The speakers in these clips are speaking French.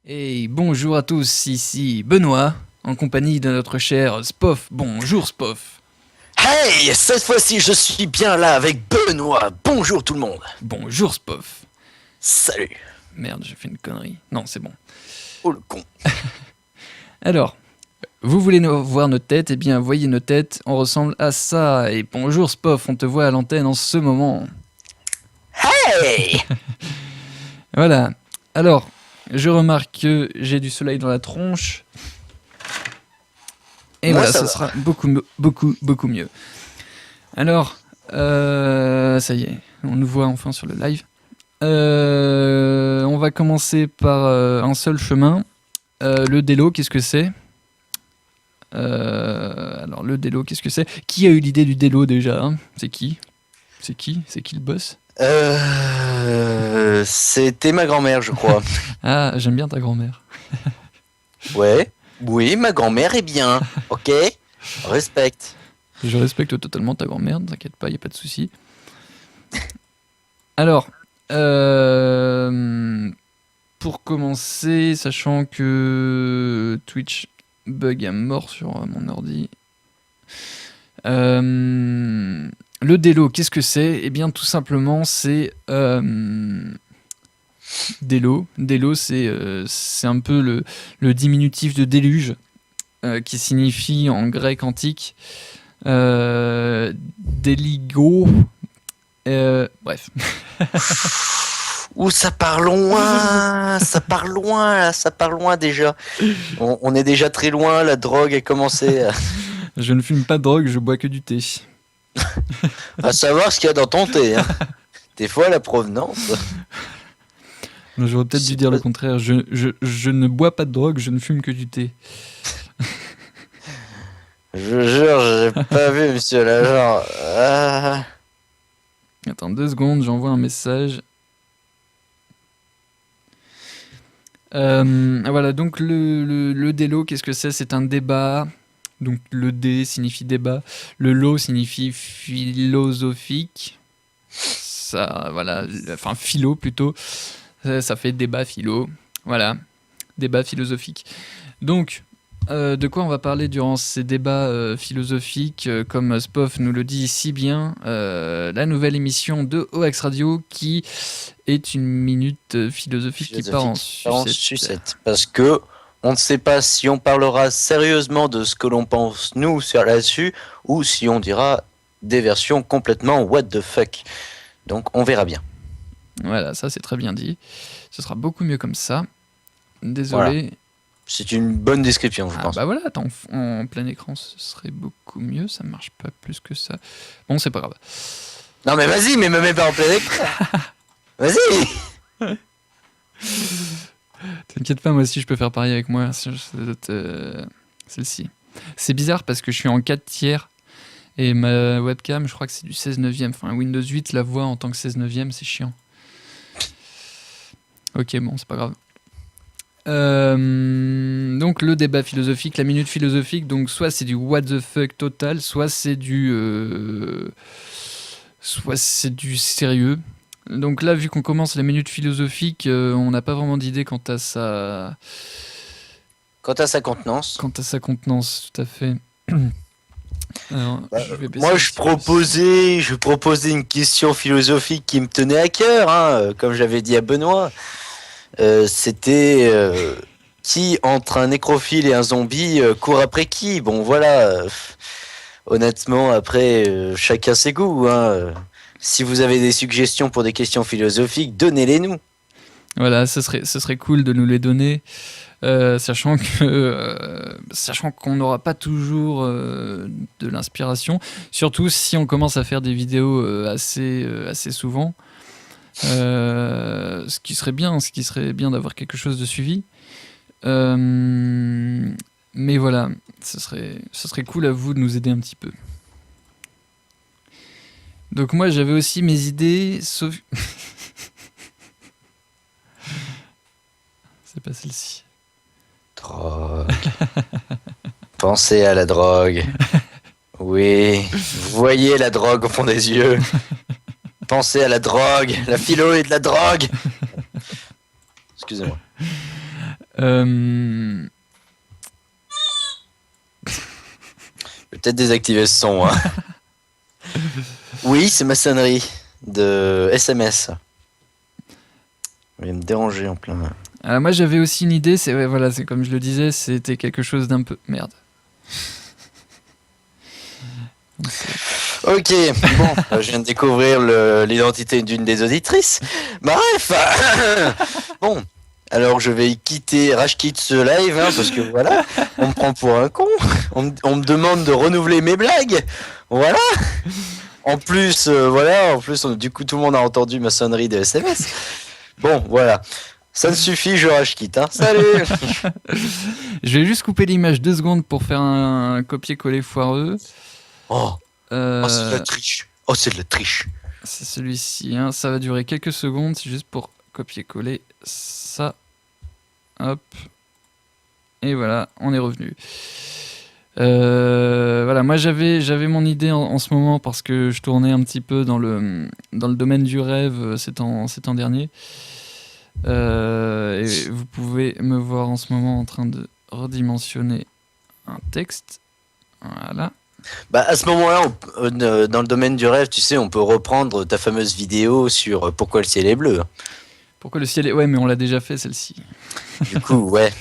Et bonjour à tous, ici Benoît, en compagnie de notre cher Spoff. Bonjour Spoff. Hey, cette fois-ci je suis bien là avec Benoît. Bonjour tout le monde. Bonjour Spoff. Salut. Merde, j'ai fait une connerie. Non, c'est bon. Oh le con. Alors, vous voulez voir nos têtes? Eh bien, voyez nos têtes, on ressemble à ça. Et bonjour Spoff, on te voit à l'antenne en ce moment. Hey. Voilà. Alors, je remarque que j'ai du soleil dans la tronche. Et Moi, voilà, ça ce va. sera beaucoup mieux. Alors, ça y est, on nous voit enfin sur le live. On va commencer par un seul chemin. Le délo, qu'est-ce que c'est? Alors, le délo, qu'est-ce que c'est? Qui a eu l'idée du délo déjà, hein? C'est qui? C'est qui le boss? C'était ma grand-mère, je crois. Ah, j'aime bien ta grand-mère. Ouais. Oui, ma grand-mère est bien. Ok. Respecte. Je respecte totalement ta grand-mère, ne t'inquiète pas, y a pas de souci. Alors, pour commencer, sachant que Twitch bug à mort sur mon ordi. Le délo, qu'est-ce que c'est? Eh bien, tout simplement, c'est délo. Délo, c'est un peu le diminutif de déluge, qui signifie en grec antique déligo. Bref. Ouh, ça part loin. Ça part loin, là. Ça part loin déjà. On est déjà très loin. La drogue a commencé Je ne fume pas de drogue, je bois que du thé. à savoir ce qu'il y a dans ton thé. Hein. Des fois, la provenance. J'aurais peut-être dû dire le contraire. Je ne bois pas de drogue, je ne fume que du thé. Je jure, j'ai pas vu, monsieur l'agent. Attends 2 secondes, j'envoie un message. Voilà, donc le délo, qu'est-ce que c'est? C'est un débat. Donc le dé signifie débat. Le lo signifie philosophique. Ça, voilà, enfin philo plutôt. Ça fait débat philo. Voilà, débat philosophique. Donc, de quoi on va parler durant ces débats philosophiques, comme Spoff nous le dit si bien, la nouvelle émission de OX Radio qui est une minute philosophique qui part en sucette. Parce que on ne sait pas si on parlera sérieusement de ce que l'on pense nous sur là-dessus ou si on dira des versions complètement what the fuck. Donc on verra bien. Voilà, ça c'est très bien dit. Ce sera beaucoup mieux comme ça. Désolé. Voilà. C'est une bonne description, je pense. Bah voilà, attends, en plein écran, ce serait beaucoup mieux. Ça marche pas plus que ça. Bon, c'est pas grave. Non mais vas-y, mais me mets pas en plein écran. Vas-y. T'inquiète pas, moi aussi je peux faire pareil avec moi. Celle-ci. C'est bizarre parce que je suis en 4 tiers et ma webcam, je crois que c'est du 16 neuvième. Enfin, Windows 8 la voit en tant que 16 neuvième, c'est chiant. Ok, bon, c'est pas grave. Donc le débat philosophique, la minute philosophique, donc soit c'est du what the fuck total, soit c'est du sérieux. Donc là, vu qu'on commence la minute philosophique, on n'a pas vraiment d'idée quant à sa contenance. Quant à sa contenance, tout à fait. Alors, moi, je proposais une question philosophique qui me tenait à cœur, hein, comme j'avais dit à Benoît. C'était qui entre un nécrophile et un zombie court après qui? Bon, voilà. Honnêtement, après, chacun ses goûts. Hein. Si vous avez des suggestions pour des questions philosophiques, donnez-les nous. Voilà, ce serait cool de nous les donner. Sachant qu'on n'aura pas toujours de l'inspiration, surtout si on commence à faire des vidéos assez souvent, ce qui serait bien d'avoir quelque chose de suivi. Mais voilà, ce serait cool à vous de nous aider un petit peu. Donc moi j'avais aussi mes idées, sauf... C'est pas celle-ci. Drogue. Pensez à la drogue. Oui, vous voyez la drogue au fond des yeux. Pensez à la drogue. La philo est de la drogue. Excusez-moi. Euh, Peut-être désactiver ce son. Hein. Oui, c'est ma sonnerie de SMS. Il va me déranger en plein. moi, j'avais aussi une idée. C'est ouais, voilà, c'est comme je le disais, c'était quelque chose d'un peu merde. Donc, Ok, bon, je viens de découvrir l'identité d'une des auditrices. Bref, bon, alors je vais rage quitte ce live, hein, parce que voilà, on me prend pour un con, on me demande de renouveler mes blagues, voilà. En plus, du coup, tout le monde a entendu ma sonnerie de SMS. Bon, voilà, ça ne suffit, je rage quitte, hein. Salut. je vais juste couper l'image 2 secondes pour faire un copier-coller foireux. Oh, c'est de la Euh, triche. Oh, c'est de la triche. c'est celui-ci, hein. Ça va durer quelques secondes, c'est juste pour copier-coller ça. Hop. Et voilà, on est revenu. Voilà, moi j'avais mon idée en ce moment parce que je tournais un petit peu dans le domaine du rêve ces temps derniers. Et vous pouvez me voir en ce moment en train de redimensionner un texte. Voilà. Bah, à ce moment-là, dans le domaine du rêve, tu sais, on peut reprendre ta fameuse vidéo sur pourquoi le ciel est bleu. Pourquoi le ciel est... Ouais, mais on l'a déjà fait celle-ci. Du coup, ouais.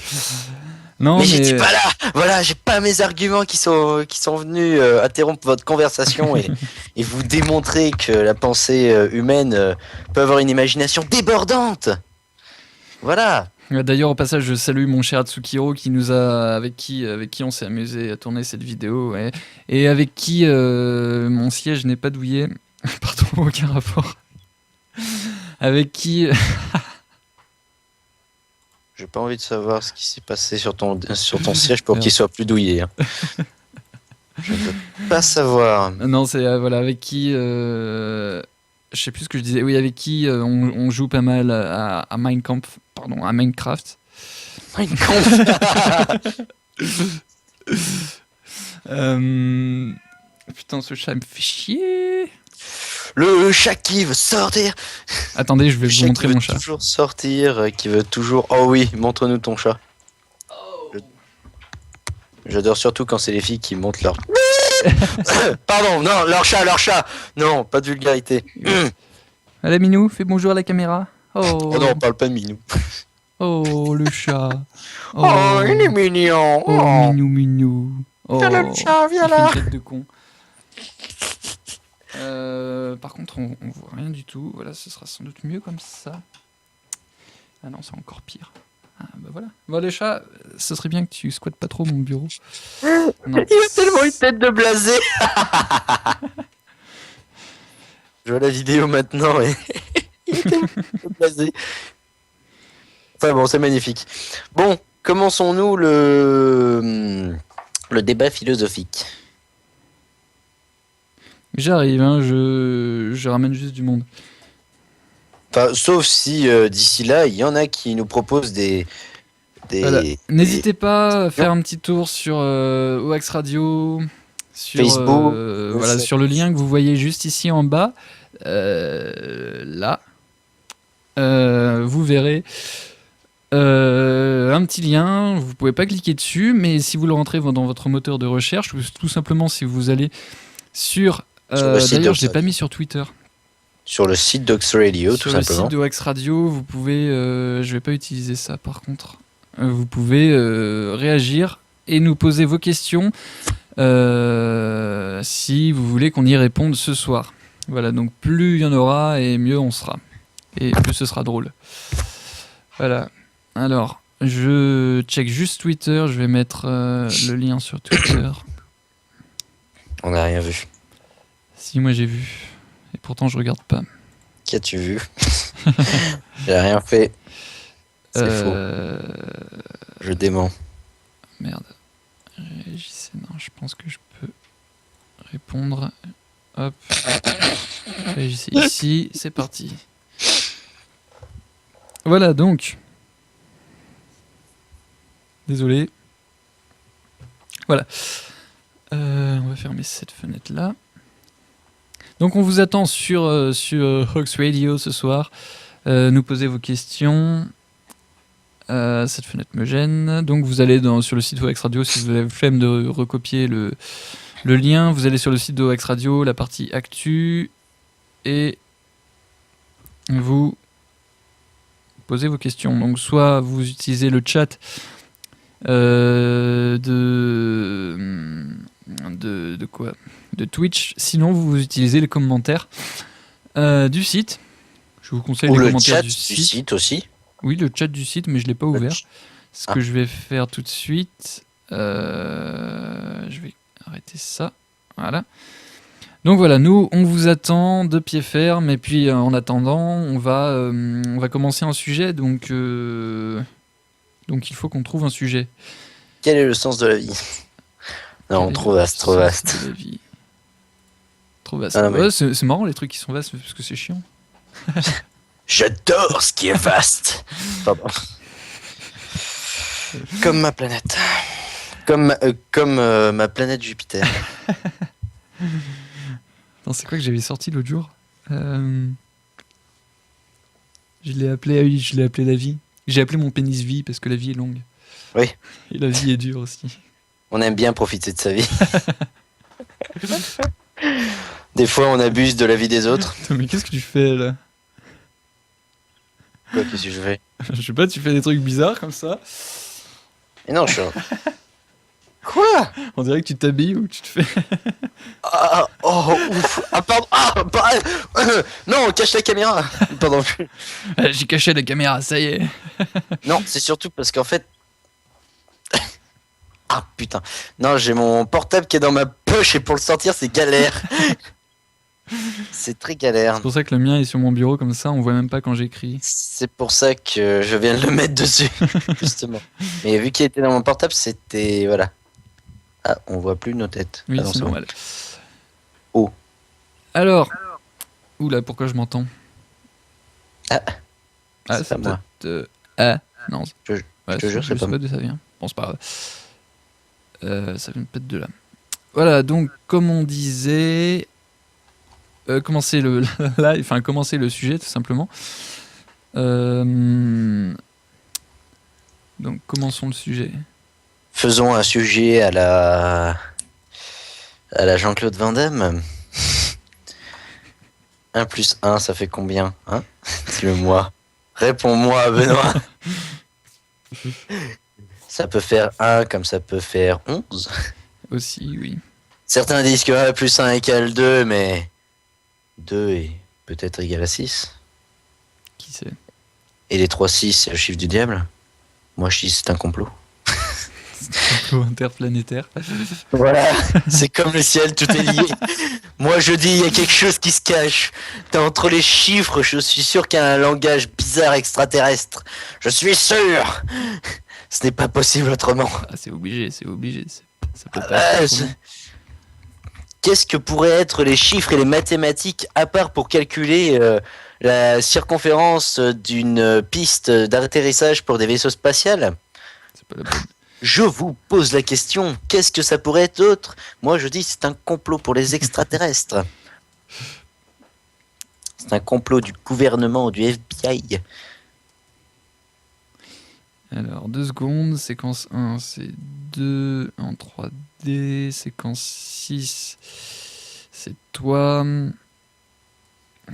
Non, mais j'étais pas là. Voilà, j'ai pas mes arguments qui sont venus interrompre votre conversation et vous démontrer que la pensée humaine peut avoir une imagination débordante. Voilà. D'ailleurs, au passage, je salue mon cher Tsukiro qui nous a, avec qui on s'est amusé à tourner cette vidéo et avec qui mon siège n'est pas douillé. Pardon, aucun rapport. Avec qui. J'ai pas envie de savoir ce qui s'est passé sur ton siège pour qu'il soit plus douillé. Hein. Je veux pas savoir. Non, c'est voilà, avec qui. Je sais plus ce que je disais. Oui, avec qui on joue pas mal à Minecraft. Pardon, à Minecraft. Putain, ce chat me fait chier. Le chat qui veut sortir. Attendez, je vais vous montrer mon chat. Qui veut toujours sortir, qui veut toujours... Oh oui, montre-nous ton chat. J'adore surtout quand c'est les filles qui montent leur... Pardon, non, leur chat. Non, pas de vulgarité. Allez, Minou, fais bonjour à la caméra. Oh non, on parle pas de Minou. Oh, le chat. Oh, il est mignon. Oh, Minou. Oh, viens là, le chat, viens là. Une tête de con. Par contre, on voit rien du tout. Voilà, ce sera sans doute mieux comme ça. Ah non, c'est encore pire. Ah, bah voilà. Bon, les chats, ce serait bien que tu squattes pas trop mon bureau. Non. Il a tellement une tête de blasé. Je vois la vidéo maintenant et il est tellement blasé. Enfin bon, c'est magnifique. Bon, commençons-nous le débat philosophique. J'arrive, hein, je ramène juste du monde. Enfin, sauf si d'ici là, il y en a qui nous proposent des... Voilà. N'hésitez pas à faire un petit tour sur OX Radio, sur Facebook, voilà, sur le lien que vous voyez juste ici en bas. Là, vous verrez un petit lien. Vous pouvez pas cliquer dessus, mais si vous le rentrez dans votre moteur de recherche, ou tout simplement si vous allez sur d'ailleurs, je l'ai pas mis sur Twitter. Sur le site d'Ox Radio, tout simplement. Sur le site de OX Radio, vous pouvez... je vais pas utiliser ça, par contre. Vous pouvez réagir et nous poser vos questions si vous voulez qu'on y réponde ce soir. Voilà, donc plus il y en aura et mieux on sera. Et plus ce sera drôle. Voilà. Alors, je check juste Twitter. Je vais mettre le lien sur Twitter. On n'a rien vu. Si, moi j'ai vu. Et pourtant, je regarde pas. Qu'as-tu vu? J'ai rien fait. C'est faux. Je dément. Merde. Réagissez. Non, je pense que je peux répondre. Hop. Réagissez ici. C'est parti. Voilà, donc. Désolé. Voilà. On va fermer cette fenêtre-là. Donc on vous attend sur Hoax Radio ce soir. Nous poser vos questions. Cette fenêtre me gêne. Donc vous allez sur le site OX Radio si vous avez la flemme de recopier le lien. Vous allez sur le site d'OX Radio, la partie Actu, et vous posez vos questions. Donc soit vous utilisez le chat de quoi ? De Twitch. Sinon vous utilisez les commentaires du site. Je vous conseille Ou les le commentaires chat du du site. site aussi. Oui, le chat du site, mais je ne l'ai pas ouvert. Ce Ah. que je vais faire tout de suite, je vais arrêter ça. Voilà. Donc voilà, nous, on vous attend de pied ferme. Et puis, en attendant, on va commencer un sujet. Donc il faut qu'on trouve un sujet. Quel est le sens de la vie? Non, Quel est trop le vaste, trop sens vaste. de la vie ? Trop vaste. Ah, mais- Ouais, c'est marrant les trucs qui sont vastes parce que c'est chiant. J'adore ce qui est vaste. Pardon. Comme ma planète. Comme ma planète Jupiter. Non, c'est quoi que j'avais sorti l'autre jour Je l'ai appelé, ah oui, je l'ai appelé la vie. J'ai appelé mon pénis vie parce que la vie est longue. Oui. Et la vie est dure aussi. On aime bien profiter de sa vie. Des fois, on abuse de la vie des autres. Attends, mais qu'est-ce que tu fais là ? Quoi, qu'est-ce que je fais? Je sais pas, tu fais des trucs bizarres comme ça. Et non, je suis... Quoi? On dirait que tu t'habilles ou tu te fais. Ah, oh, ouf. Ah, pardon. Ah, non, cache la caméra. Pardon. J'ai caché la caméra, ça y est. Non, c'est surtout parce qu'en fait... Ah, putain. Non, j'ai mon portable qui est dans ma poche et pour le sortir, c'est galère. C'est très galère. C'est pour ça que le mien est sur mon bureau comme ça, on voit même pas quand j'écris. C'est pour ça que je viens de le mettre dessus, justement. Mais vu qu'il était dans mon portable, c'était... Voilà. Ah, on voit plus nos têtes. Oui, Ah non, c'est bon. normal. Oh. Alors. Oula, pourquoi je m'entends ? Ah, Ah, c'est pas moi. peut-être. Ah, non. Je te jure, je c'est sais pas pas d'où ça vient. Bon, c'est pas grave. Ça vient peut-être de là. Voilà, donc, comme on disait. Commencer le live, enfin, commencer le sujet, tout simplement. Donc, commençons le sujet. Faisons un sujet à la Jean-Claude Van Damme. 1 plus 1, ça fait combien, hein? Dis-le-moi. Réponds-moi, Benoît. Ça peut faire 1 comme ça peut faire 11. Aussi, oui. Certains disent que 1 plus 1 égale 2, mais 2 est peut-être égal à 6. Qui sait ? Et les 3, 6, c'est le chiffre du diable. Moi, je dis c'est un complot. Complot interplanétaire. Voilà, c'est comme le ciel, tout est lié. Moi, je dis, il y a quelque chose qui se cache. Entre les chiffres, je suis sûr qu'il y a un langage bizarre extraterrestre. Je suis sûr. Ce n'est pas possible autrement. Ah, c'est obligé. Ça peut pas Ah, être c'est- autrement. Qu'est-ce que pourraient être les chiffres et les mathématiques à part pour calculer la circonférence d'une piste d'atterrissage pour des vaisseaux spatials? C'est pas la bonne. Je vous pose la question, qu'est-ce que ça pourrait être d'autre? Moi je dis c'est un complot pour les extraterrestres. C'est un complot du gouvernement, du FBI. Alors, 2 secondes. Séquence 1, c'est 2 en 3D. Séquence 6, c'est toi.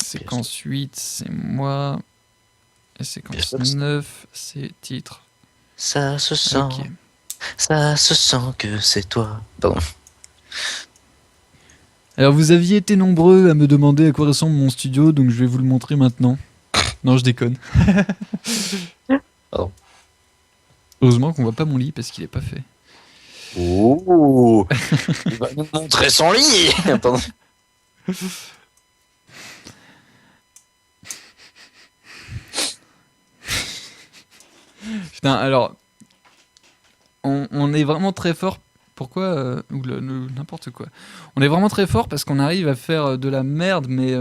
Séquence 8, c'est moi. Et séquence Bien sûr. 9, c'est titre. Ça se sent, Ok. ça se sent que c'est toi. Pardon. Alors, vous aviez été nombreux à me demander à quoi ressemble mon studio, donc je vais vous le montrer maintenant. Non, je déconne. Pardon. Heureusement qu'on voit pas mon lit parce qu'il est pas fait. Oh, il va nous montrer son lit. Pardon. Putain, alors, on est vraiment très fort. Pourquoi ou n'importe quoi. On est vraiment très fort parce qu'on arrive à faire de la merde, mais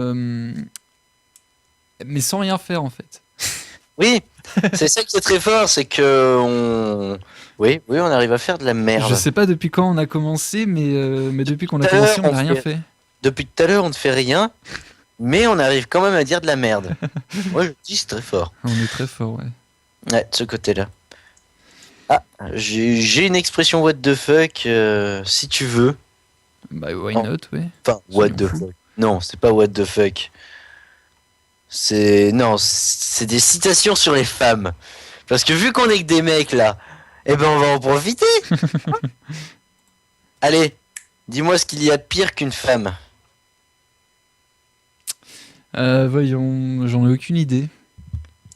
sans rien faire en fait. Oui, c'est ça qui est très fort, c'est que oui, on arrive à faire de la merde. Je sais pas depuis quand on a commencé, mais depuis qu'on a Tout à commencé, l'heure, on n'a on rien fait- fait. Depuis tout à l'heure, on ne fait rien, mais on arrive quand même à dire de la merde. Moi, je dis c'est très fort. On est très fort, ouais. Ouais, de ce côté-là. Ah, j'ai une expression what the fuck, si tu veux. Bah, why Oh, not, ouais. enfin, what Soyons the fous. fuck. Non, c'est pas what the fuck. C'est des citations sur les femmes. Parce que vu qu'on est que des mecs là, eh ben on va en profiter. Allez, dis-moi ce qu'il y a de pire qu'une femme. Voyons, j'en ai aucune idée.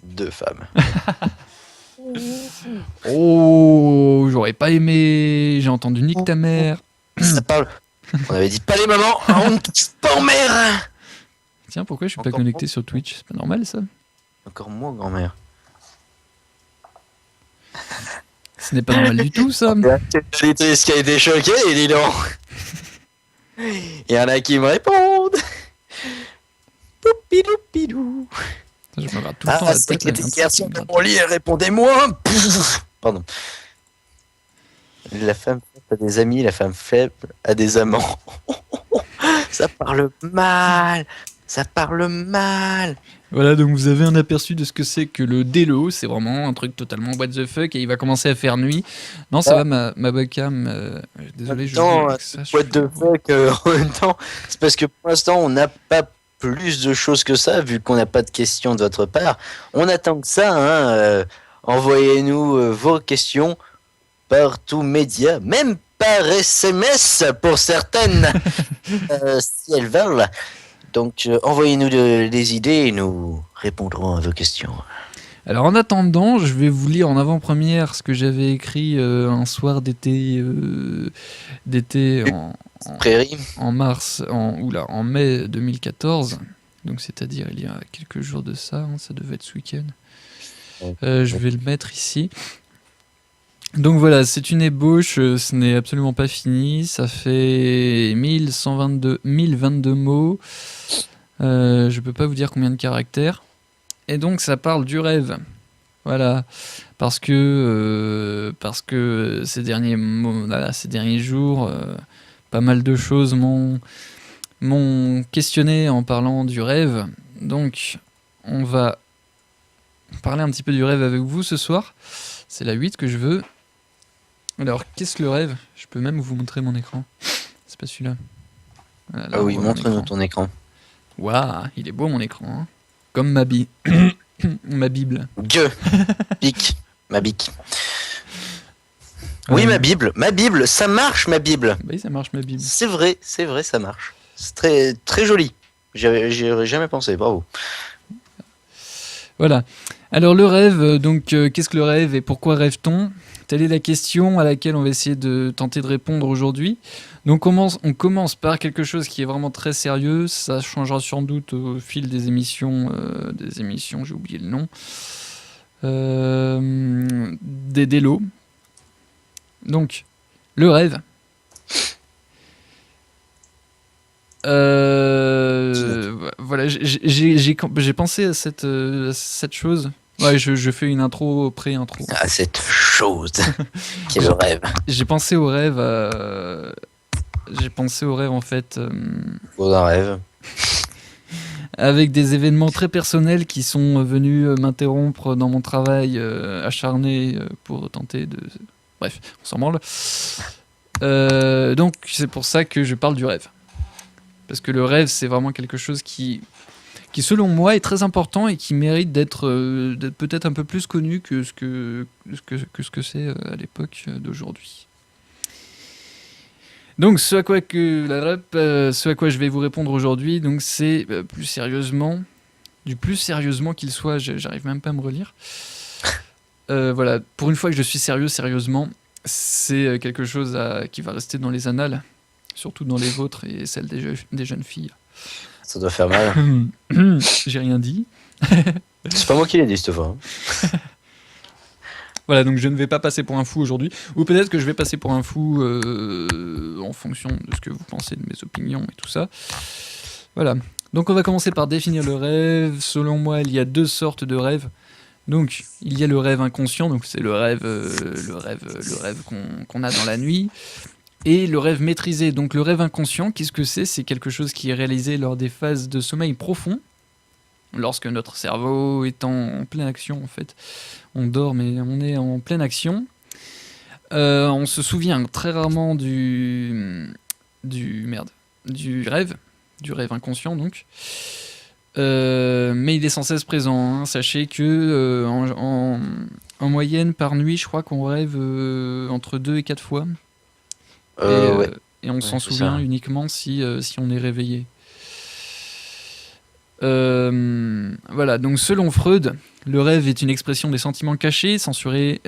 Deux femmes. Oh, j'aurais pas aimé. J'ai entendu nique ta mère. Ça parle. On avait dit pas les mamans, on ne touche pas en mère. Tiens, pourquoi je suis pas Encore connecté sur Twitch? C'est pas normal ça. Encore moins grand-mère. Ce n'est pas normal du tout ça. L'auditrice qui a été choquée, et dis donc. Il y en a qui me répondent. Poupidou. Je me gratte tout le temps Ah, la c'est tête. que Là, les il y a un truc qui garçons me de gratte. mon lit, répondez-moi. Pardon. La femme faible a des amis, la femme faible a des amants. Ça parle mal. Ça parle mal. Voilà, donc vous avez un aperçu de ce que c'est que le délo. C'est vraiment un truc totalement what the fuck et il va commencer à faire nuit. Non, ça Ah. va, ma webcam. Désolé, je joue Attends, avec ça. je what fais the le bruit. fuck, en même temps, c'est parce que pour l'instant, on n'a pas plus de choses que ça, vu qu'on n'a pas de questions de votre part. On attend que ça, hein. Envoyez-nous vos questions par tout média, même par SMS pour certaines, si elles veulent. Donc, envoyez-nous des idées et nous répondrons à vos questions. Alors en attendant, je vais vous lire en avant-première ce que j'avais écrit un soir d'été Prairie. en en mai 2014. Donc c'est-à-dire il y a quelques jours de ça, hein, ça devait être ce week-end. Je vais le mettre ici. Donc voilà, c'est une ébauche, ce n'est absolument pas fini, ça fait 1022 mots, je peux pas vous dire combien de caractères, et donc ça parle du rêve, voilà, parce que ces ces derniers jours, pas mal de choses m'ont questionné en parlant du rêve, donc on va parler un petit peu du rêve avec vous ce soir, c'est la 8 que je veux. Alors, qu'est-ce que le rêve? Je peux même vous montrer mon écran. C'est pas celui-là. Voilà, là, Ah on oui, voit mon montre-nous écran. ton écran. Waouh, il est beau mon écran. Hein. Comme ma Bible. Dieu. Pique. Ma bique. Oui, ma Bible, ça marche, ma Bible. Bah oui, ça marche ma Bible. C'est vrai, ça marche. C'est très, très joli. J'y aurais jamais pensé, bravo. Voilà. Alors le rêve, donc qu'est-ce que le rêve et pourquoi rêve-t-on? Telle est la question à laquelle on va essayer de tenter de répondre aujourd'hui. Donc on commence par quelque chose qui est vraiment très sérieux. Ça changera sans doute au fil des émissions, j'ai oublié le nom. Des délos. Donc, le rêve. Voilà, j'ai pensé à cette chose. Ouais, je fais une intro pré-intro. Ah, cette chose qui est le rêve. J'ai pensé au rêve. J'ai pensé au rêve en fait. Faut un rêve. Avec des événements très personnels qui sont venus m'interrompre dans mon travail acharné pour tenter de... Bref, on s'en branle. Donc c'est pour ça que je parle du rêve. Parce que le rêve, c'est vraiment quelque chose qui selon moi est très important et qui mérite d'être peut-être un peu plus connu que ce que c'est à l'époque d'aujourd'hui. Donc ce à quoi je vais vous répondre aujourd'hui, donc c'est plus sérieusement qu'il soit, j'arrive même pas à me relire. Voilà, pour une fois que je suis sérieusement, c'est quelque chose qui va rester dans les annales, surtout dans les vôtres et celles des jeunes filles. Ça doit faire mal. J'ai rien dit. C'est pas moi qui l'ai dit cette fois. Voilà, donc je ne vais pas passer pour un fou aujourd'hui, ou peut-être que je vais passer pour un fou en fonction de ce que vous pensez de mes opinions et tout ça. Voilà, donc on va commencer par définir le rêve. Selon moi, il y a deux sortes de rêves. Donc, il y a le rêve inconscient, donc c'est le rêve qu'on a dans la nuit, et le rêve maîtrisé. Donc le rêve inconscient, qu'est-ce que c'est? C'est quelque chose qui est réalisé lors des phases de sommeil profond, lorsque notre cerveau est en pleine action en fait. On dort mais on est en pleine action. On se souvient très rarement du rêve, inconscient donc. Mais il est sans cesse présent, hein. Sachez que en moyenne par nuit, je crois qu'on rêve entre 2 et 4 fois. Ouais. Et on s'en c'est souvient ça. uniquement si on est réveillé. Voilà, donc selon Freud, le rêve est une expression des sentiments cachés, censurés,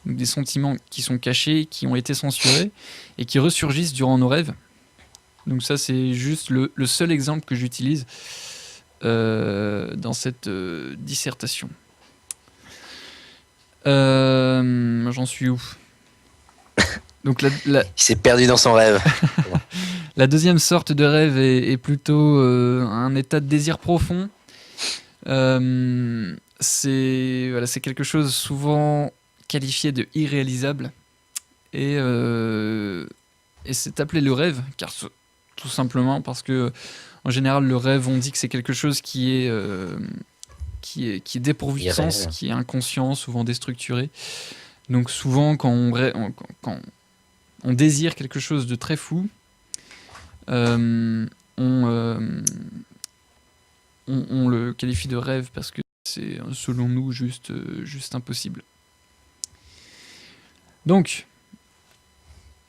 donc des sentiments qui sont cachés, qui ont été censurés et qui ressurgissent durant nos rêves. Donc ça, c'est juste le seul exemple que j'utilise dans cette dissertation. J'en suis où? Donc Il s'est perdu dans son rêve. la deuxième sorte de rêve est plutôt un état de désir profond. C'est quelque chose souvent qualifié de irréalisable. Et c'est appelé le rêve, car tout simplement parce que en général le rêve, on dit que c'est quelque chose qui est dépourvu de Irréel. sens, qui est inconscient, souvent déstructuré. Donc souvent quand on désire quelque chose de très fou, on le qualifie de rêve parce que c'est selon nous juste impossible. Donc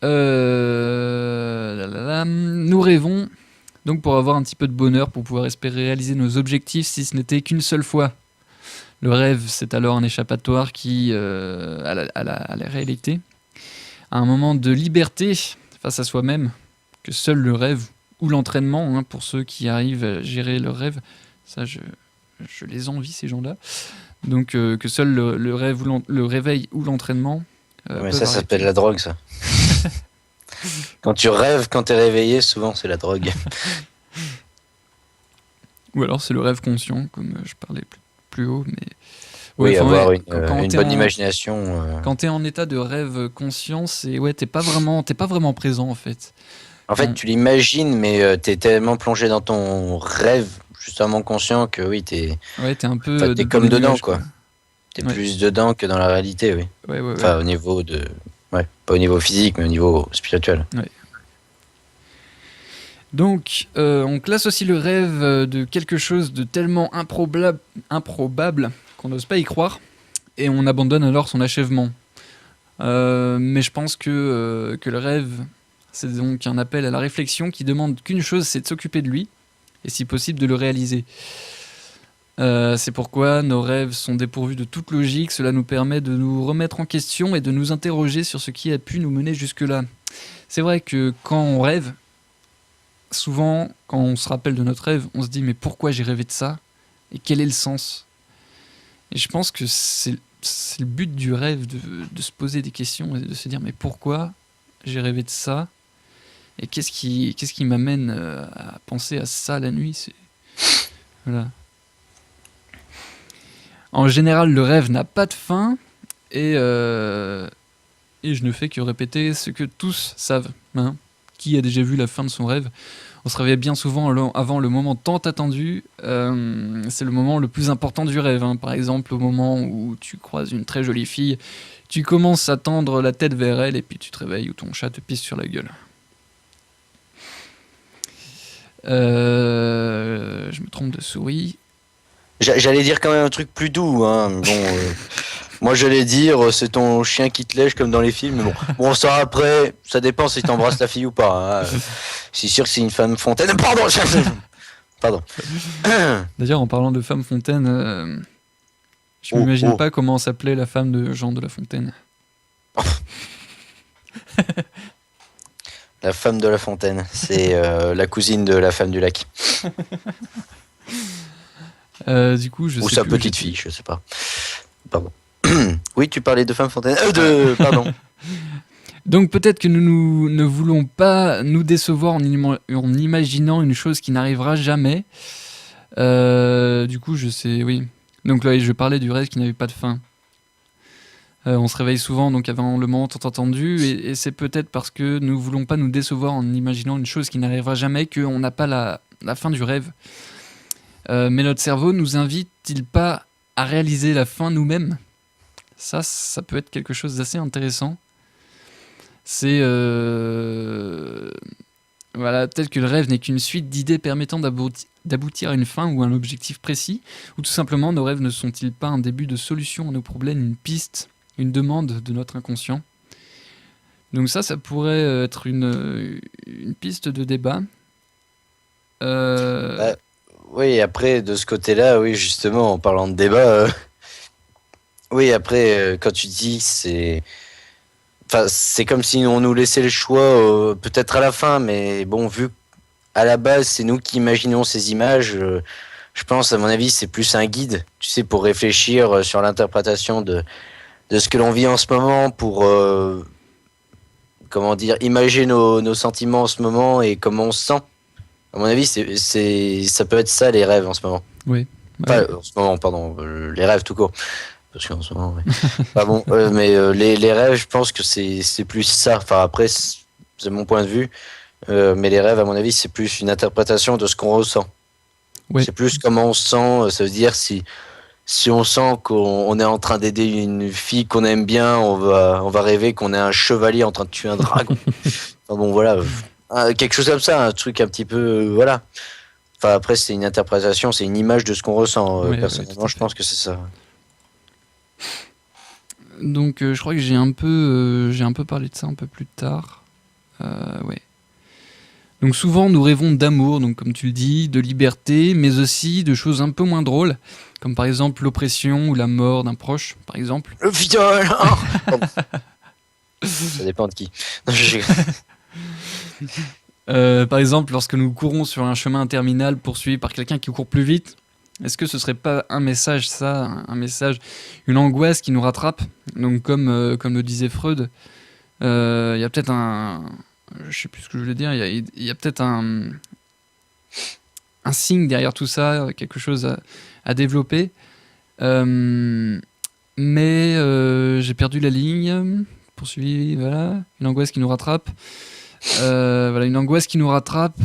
nous rêvons donc pour avoir un petit peu de bonheur, pour pouvoir espérer réaliser nos objectifs, si ce n'était qu'une seule fois. Le rêve, c'est alors un échappatoire qui, à la réalité, à un moment de liberté face à soi-même, que seul le rêve ou l'entraînement, hein, pour ceux qui arrivent à gérer leur rêve, ça je les envie ces gens-là, donc que seul le rêve ou le réveil ou l'entraînement Mais ça s'appelle la drogue, ça. Quand tu rêves, quand t'es réveillé, souvent c'est la drogue. Ou alors c'est le rêve conscient, comme je parlais plus haut, mais... Oui, avoir une t'es bonne imagination. Quand t'es en état de rêve conscient, t'es pas vraiment présent en fait. En fait, tu l'imagines, mais t'es tellement plongé dans ton rêve, justement conscient, que oui, t'es un peu t'es dans comme les dedans, nuages, quoi. T'es Ouais. plus dedans que dans la réalité, oui. Ouais. Enfin, au niveau de... Ouais, pas au niveau physique, mais au niveau spirituel. Donc, on classe aussi le rêve de quelque chose de tellement improbable qu'on n'ose pas y croire, et on abandonne alors son achèvement. Mais je pense que le rêve, c'est donc un appel à la réflexion qui demande qu'une chose, c'est de s'occuper de lui, et si possible de le réaliser. C'est pourquoi nos rêves sont dépourvus de toute logique, cela nous permet de nous remettre en question et de nous interroger sur ce qui a pu nous mener jusque-là. C'est vrai que quand on rêve, souvent, quand on se rappelle de notre rêve, on se dit mais pourquoi j'ai rêvé de ça? Et quel est le sens? Et je pense que c'est le but du rêve, de se poser des questions et de se dire mais pourquoi j'ai rêvé de ça? Et qu'est-ce qui m'amène à penser à ça la nuit? Voilà. En général, le rêve n'a pas de fin et je ne fais que répéter ce que tous savent. Hein. Qui a déjà vu la fin de son rêve? On se réveille bien souvent avant le moment tant attendu. C'est le moment le plus important du rêve. Hein. Par exemple, au moment où tu croises une très jolie fille, tu commences à tendre la tête vers elle et puis tu te réveilles où ton chat te pisse sur la gueule. Je me trompe de souris. J'allais dire quand même un truc plus doux, hein. Bon, moi j'allais dire c'est ton chien qui te lèche comme dans les films, mais bon ça après, ça dépend si t'embrasses la fille ou pas. Hein. C'est sûr que c'est une femme fontaine. Pardon. D'ailleurs, en parlant de femme fontaine, je m'imagine pas comment s'appelait la femme de Jean de La Fontaine. La femme de La Fontaine, c'est la cousine de la femme du lac. Du coup, je ou sais sa plus petite fille, je sais pas. Pardon. Oui, tu parlais de femme fontaine. Pardon. Donc peut-être que nous ne voulons pas nous décevoir en imaginant une chose qui n'arrivera jamais. Du coup, je sais, oui. Donc là, je parlais du rêve qui n'avait pas de fin. On se réveille souvent donc avant le moment tant attendu, et c'est peut-être parce que nous voulons pas nous décevoir en imaginant une chose qui n'arrivera jamais qu'on n'a pas la fin du rêve. Mais notre cerveau nous invite-t-il pas à réaliser la fin nous-mêmes? Ça peut être quelque chose d'assez intéressant. C'est voilà, peut-être que le rêve n'est qu'une suite d'idées permettant d'aboutir à une fin ou à un objectif précis, ou tout simplement nos rêves ne sont-ils pas un début de solution à nos problèmes, une piste, une demande de notre inconscient. Donc ça pourrait être une piste de débat. Bah, oui, après, de ce côté-là, oui, justement, en parlant de débat, oui, après, quand tu dis, enfin, c'est comme si on nous laissait le choix, peut-être à la fin, mais bon, vu à la base, c'est nous qui imaginons ces images, je pense, à mon avis, c'est plus un guide, tu sais, pour réfléchir sur l'interprétation de ce que l'on vit en ce moment, pour, comment dire, imaginer nos sentiments en ce moment et comment on se sent. À mon avis, ça peut être ça, les rêves en ce moment. Oui. Enfin, Ouais. en ce moment, pardon, les rêves tout court. Parce qu'en ce moment, ouais. Bah bon, mais les rêves, je pense que c'est plus ça. Enfin, après, c'est mon point de vue. Mais les rêves, à mon avis, c'est plus une interprétation de ce qu'on ressent. Ouais. C'est plus comment on se sent. Ça veut dire si on sent qu'on est en train d'aider une fille qu'on aime bien, on va rêver qu'on est un chevalier en train de tuer un dragon. Enfin bon, voilà. Quelque chose comme ça, un truc un petit peu. Voilà. Enfin, après, c'est une interprétation, c'est une image de ce qu'on ressent. Ouais, Personnellement, tout à je fait. pense que c'est ça. Donc je crois que j'ai un peu parlé de ça un peu plus tard. Ouais. Donc souvent nous rêvons d'amour, donc comme tu le dis, de liberté, mais aussi de choses un peu moins drôles, comme par exemple l'oppression ou la mort d'un proche, par exemple. Le viol. Pardon. Ça dépend de qui. Non, Par exemple, lorsque nous courons sur un chemin interminable poursuivi par quelqu'un qui court plus vite, est-ce que ce serait pas un message, ça, un message, une angoisse qui nous rattrape? Donc comme le disait Freud, il y a peut-être je sais plus ce que je voulais dire, il y a peut-être un signe derrière tout ça, quelque chose à développer. Euh, mais j'ai perdu la ligne. Poursuivi, voilà. Une angoisse qui nous rattrape. Voilà, une angoisse qui nous rattrape.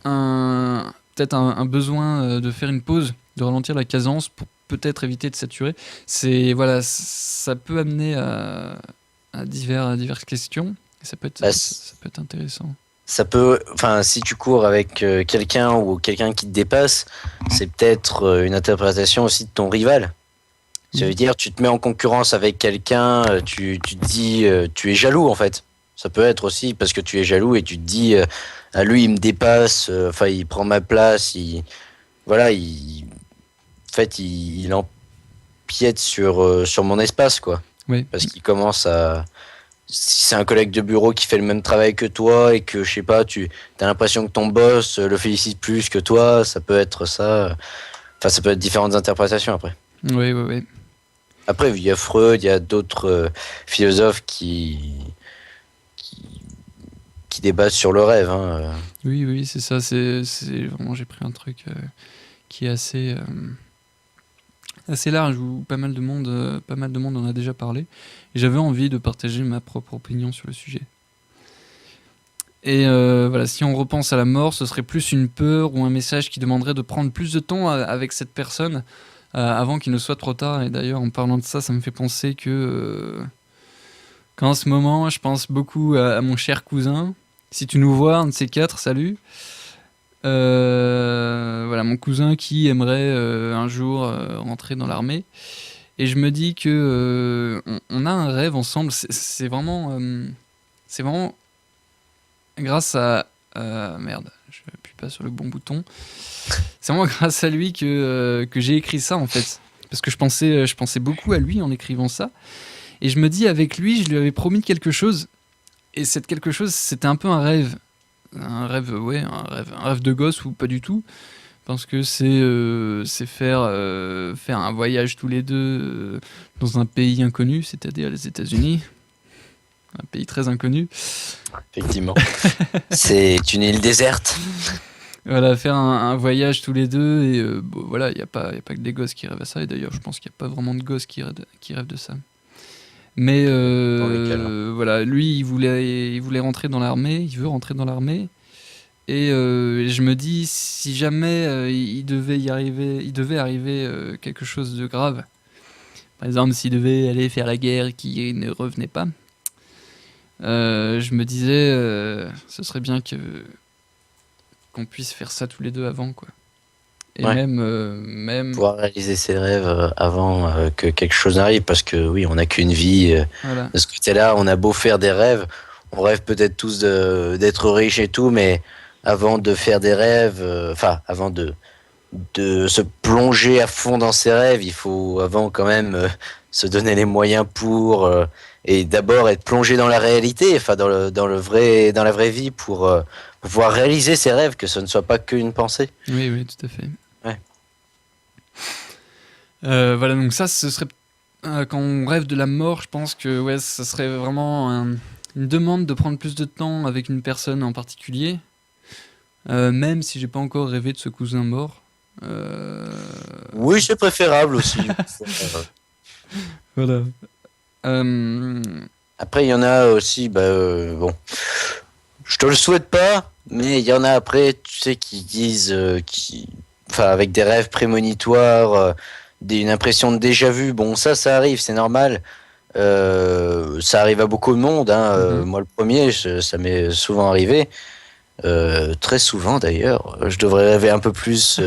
Peut-être un besoin de faire une pause, de ralentir la cadence pour peut-être éviter de saturer. Voilà, ça peut amener à diverses questions. Et Bah, ça peut être intéressant. ça peut, enfin, si tu cours avec quelqu'un ou quelqu'un qui te dépasse, c'est peut-être une interprétation aussi de ton rival. Ça veut Oui. dire, tu te mets en concurrence avec quelqu'un, tu te dis, tu es jaloux en fait. Ça peut être aussi parce que tu es jaloux et tu te dis, ah, lui il me dépasse, enfin il prend ma place, voilà, en fait il empiète sur mon espace quoi. Oui. Parce qu'il commence à, si c'est un collègue de bureau qui fait le même travail que toi et que je sais pas, tu as l'impression que ton boss le félicite plus que toi, ça peut être ça. Enfin, ça peut être différentes interprétations après. Oui, oui, oui. Après, il y a Freud, il y a d'autres philosophes qui, qui débattent sur le rêve. Hein. Oui, oui, c'est ça. C'est vraiment, j'ai pris un truc qui est assez large où pas mal de monde en a déjà parlé. Et j'avais envie de partager ma propre opinion sur le sujet. Et voilà, si on repense à la mort, ce serait plus une peur ou un message qui demanderait de prendre plus de temps avec cette personne avant qu'il ne soit trop tard. Et d'ailleurs, en parlant de ça, ça me fait penser qu'en ce moment, je pense beaucoup à mon cher cousin. Si tu nous vois, un de ces quatre, salut. Voilà, mon cousin qui aimerait un jour rentrer dans l'armée. Et je me dis que on a un rêve ensemble. C'est vraiment grâce à merde, je appuie pas sur le bon bouton. C'est vraiment grâce à lui que j'ai écrit ça en fait, parce que je pensais beaucoup à lui en écrivant ça. Et je me dis avec lui, je lui avais promis quelque chose. Et cette quelque chose, c'était un peu un rêve. Ouais, un rêve de gosse ou pas du tout. Parce que c'est faire un voyage tous les deux dans un pays inconnu, c'est-à-dire les États-Unis. Un pays très inconnu. Effectivement. C'est une île déserte. Voilà, faire un voyage tous les deux. Et bon, voilà, il n'y a pas que des gosses qui rêvent à ça. Et d'ailleurs, je pense qu'il n'y a pas vraiment de gosses qui rêvent de ça. Mais Dans les cas, là. voilà, lui, il voulait rentrer dans l'armée. Il veut rentrer dans l'armée. Et je me dis, si jamais il devait arriver quelque chose de grave, Par exemple, s'il devait aller faire la guerre et qu'il ne revenait pas, je me disais, ce serait bien qu'on puisse faire ça tous les deux avant, quoi. Et Ouais. même, Pouvoir réaliser ses rêves avant que quelque chose n'arrive, parce que oui, on n'a qu'une vie. voilà. De ce côté-là, on a beau faire des rêves, on rêve peut-être tous d'être riches et tout, mais avant de faire des rêves, enfin, avant de se plonger à fond dans ses rêves, il faut avant quand même se donner les moyens pour et d'abord être plongé dans la réalité, enfin dans la vraie vie pour pouvoir réaliser ses rêves, que ce ne soit pas qu'une pensée. Oui, oui, tout à fait. Ouais. Voilà, donc ça, ce serait quand on rêve de la mort, je pense que ouais, ça serait vraiment une demande de prendre plus de temps avec une personne en particulier, même si j'ai pas encore rêvé de ce cousin mort. Euh, Oui, c'est préférable aussi. Voilà. Euh, Après, il y en a aussi, bon, je te le souhaite pas, mais il y en a après, tu sais, qui disent, enfin, avec des rêves prémonitoires, une impression de déjà vu. Bon, ça arrive, c'est normal. Ça arrive à beaucoup de monde, hein. Moi, le premier, ça m'est souvent arrivé. Très souvent d'ailleurs. Je devrais rêver un peu plus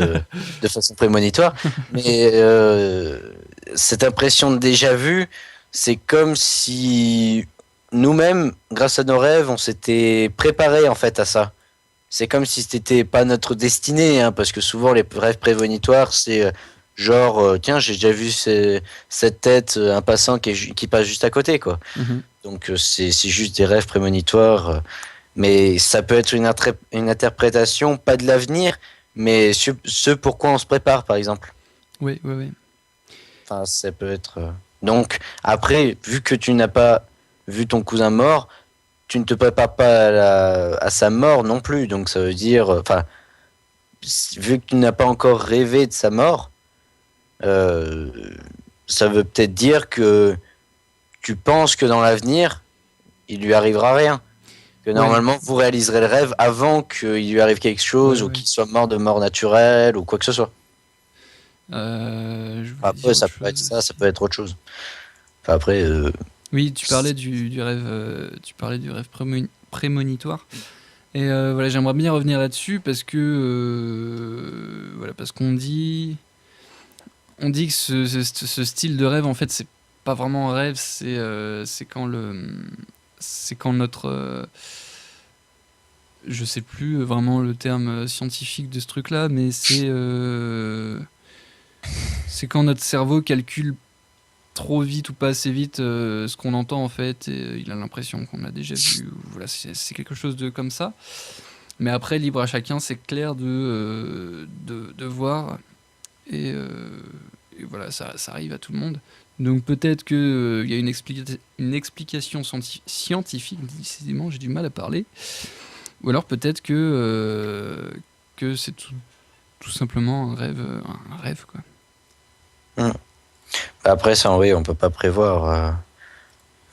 de façon prémonitoire. Mais cette impression de déjà vu, c'est comme si nous-mêmes, grâce à nos rêves, on s'était préparé en fait à ça. C'est comme si c'était pas notre destinée, hein, parce que souvent les rêves prémonitoires, c'est genre, tiens, j'ai déjà vu cette tête, un passant qui passe juste à côté, quoi. mhm. Donc c'est juste des rêves prémonitoires. Mais ça peut être une interprétation, pas de l'avenir, mais ce pourquoi on se prépare, par exemple. Oui, oui, oui. Enfin, ça peut être. Donc, après, vu que tu n'as pas vu ton cousin mort, tu ne te prépares pas à sa mort non plus. Donc, ça veut dire. Enfin, vu que tu n'as pas encore rêvé de sa mort, euh, ça veut peut-être dire que tu penses que dans l'avenir, il lui arrivera rien. Que Ouais, normalement, vous réaliserez le rêve avant qu'il lui arrive quelque ouais, chose ou ouais. qu'il soit mort de mort naturelle ou quoi que ce soit. Je voulais Après, dire autre ça peut être chose ça, ça aussi. peut être autre chose. Enfin, après, Oui, tu parlais du rêve, tu parlais du rêve prémonitoire. Et voilà, j'aimerais bien revenir là-dessus parce que voilà, parce on dit que ce style de rêve, en fait, c'est pas vraiment un rêve, c'est quand notre, je sais plus vraiment le terme scientifique de ce truc-là, mais c'est quand notre cerveau calcule trop vite ou pas assez vite ce qu'on entend en fait, et il a l'impression qu'on a déjà vu. Voilà, c'est quelque chose de comme ça. Mais après, libre à chacun, c'est clair de voir. Et, euh, et voilà, ça arrive à tout le monde. Donc peut-être qu'il y a une explication scientifique, décidément j'ai du mal à parler. Ou alors peut-être que c'est tout simplement un rêve quoi. hmm. Après, ça, oui, on peut pas prévoir.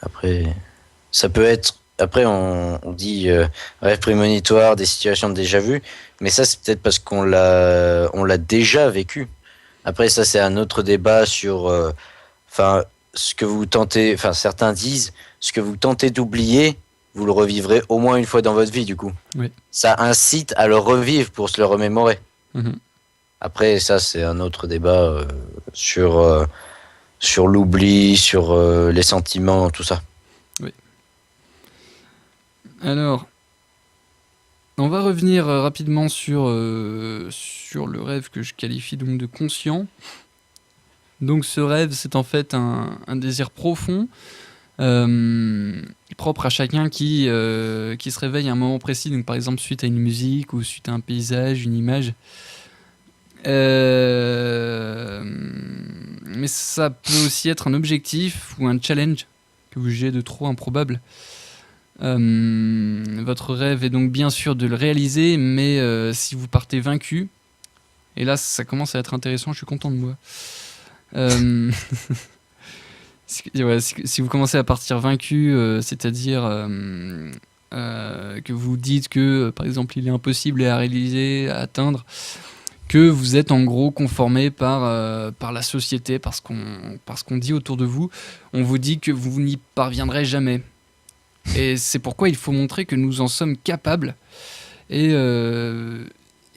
Après, ça peut être. Après, on dit rêve prémonitoire, des situations déjà vues, mais ça, c'est peut-être parce on l'a déjà vécu. Après, ça, c'est un autre débat sur, enfin, ce que vous tentez. Enfin, certains disent, ce que vous tentez d'oublier, vous le revivrez au moins une fois dans votre vie, du coup. Oui. Ça incite à le revivre pour se le remémorer. Mhm. Après, ça, c'est un autre débat sur l'oubli, sur les sentiments, tout ça. Oui. Alors, on va revenir rapidement sur le rêve que je qualifie donc de conscient. Donc ce rêve, c'est en fait un désir profond, propre à chacun qui se réveille à un moment précis, donc par exemple suite à une musique ou suite à un paysage, une image. Mais ça peut aussi être un objectif ou un challenge que vous jugez de trop improbable. Votre rêve est donc bien sûr de le réaliser, mais si vous partez vaincu, et là ça commence à être intéressant, je suis content de moi. Euh, si vous commencez à partir vaincu, c'est-à-dire que vous dites que par exemple il est impossible à réaliser, à atteindre, que vous êtes en gros conformé par la société, par ce qu'on dit autour de vous. On vous dit que vous n'y parviendrez jamais. Et c'est pourquoi il faut montrer que nous en sommes capables et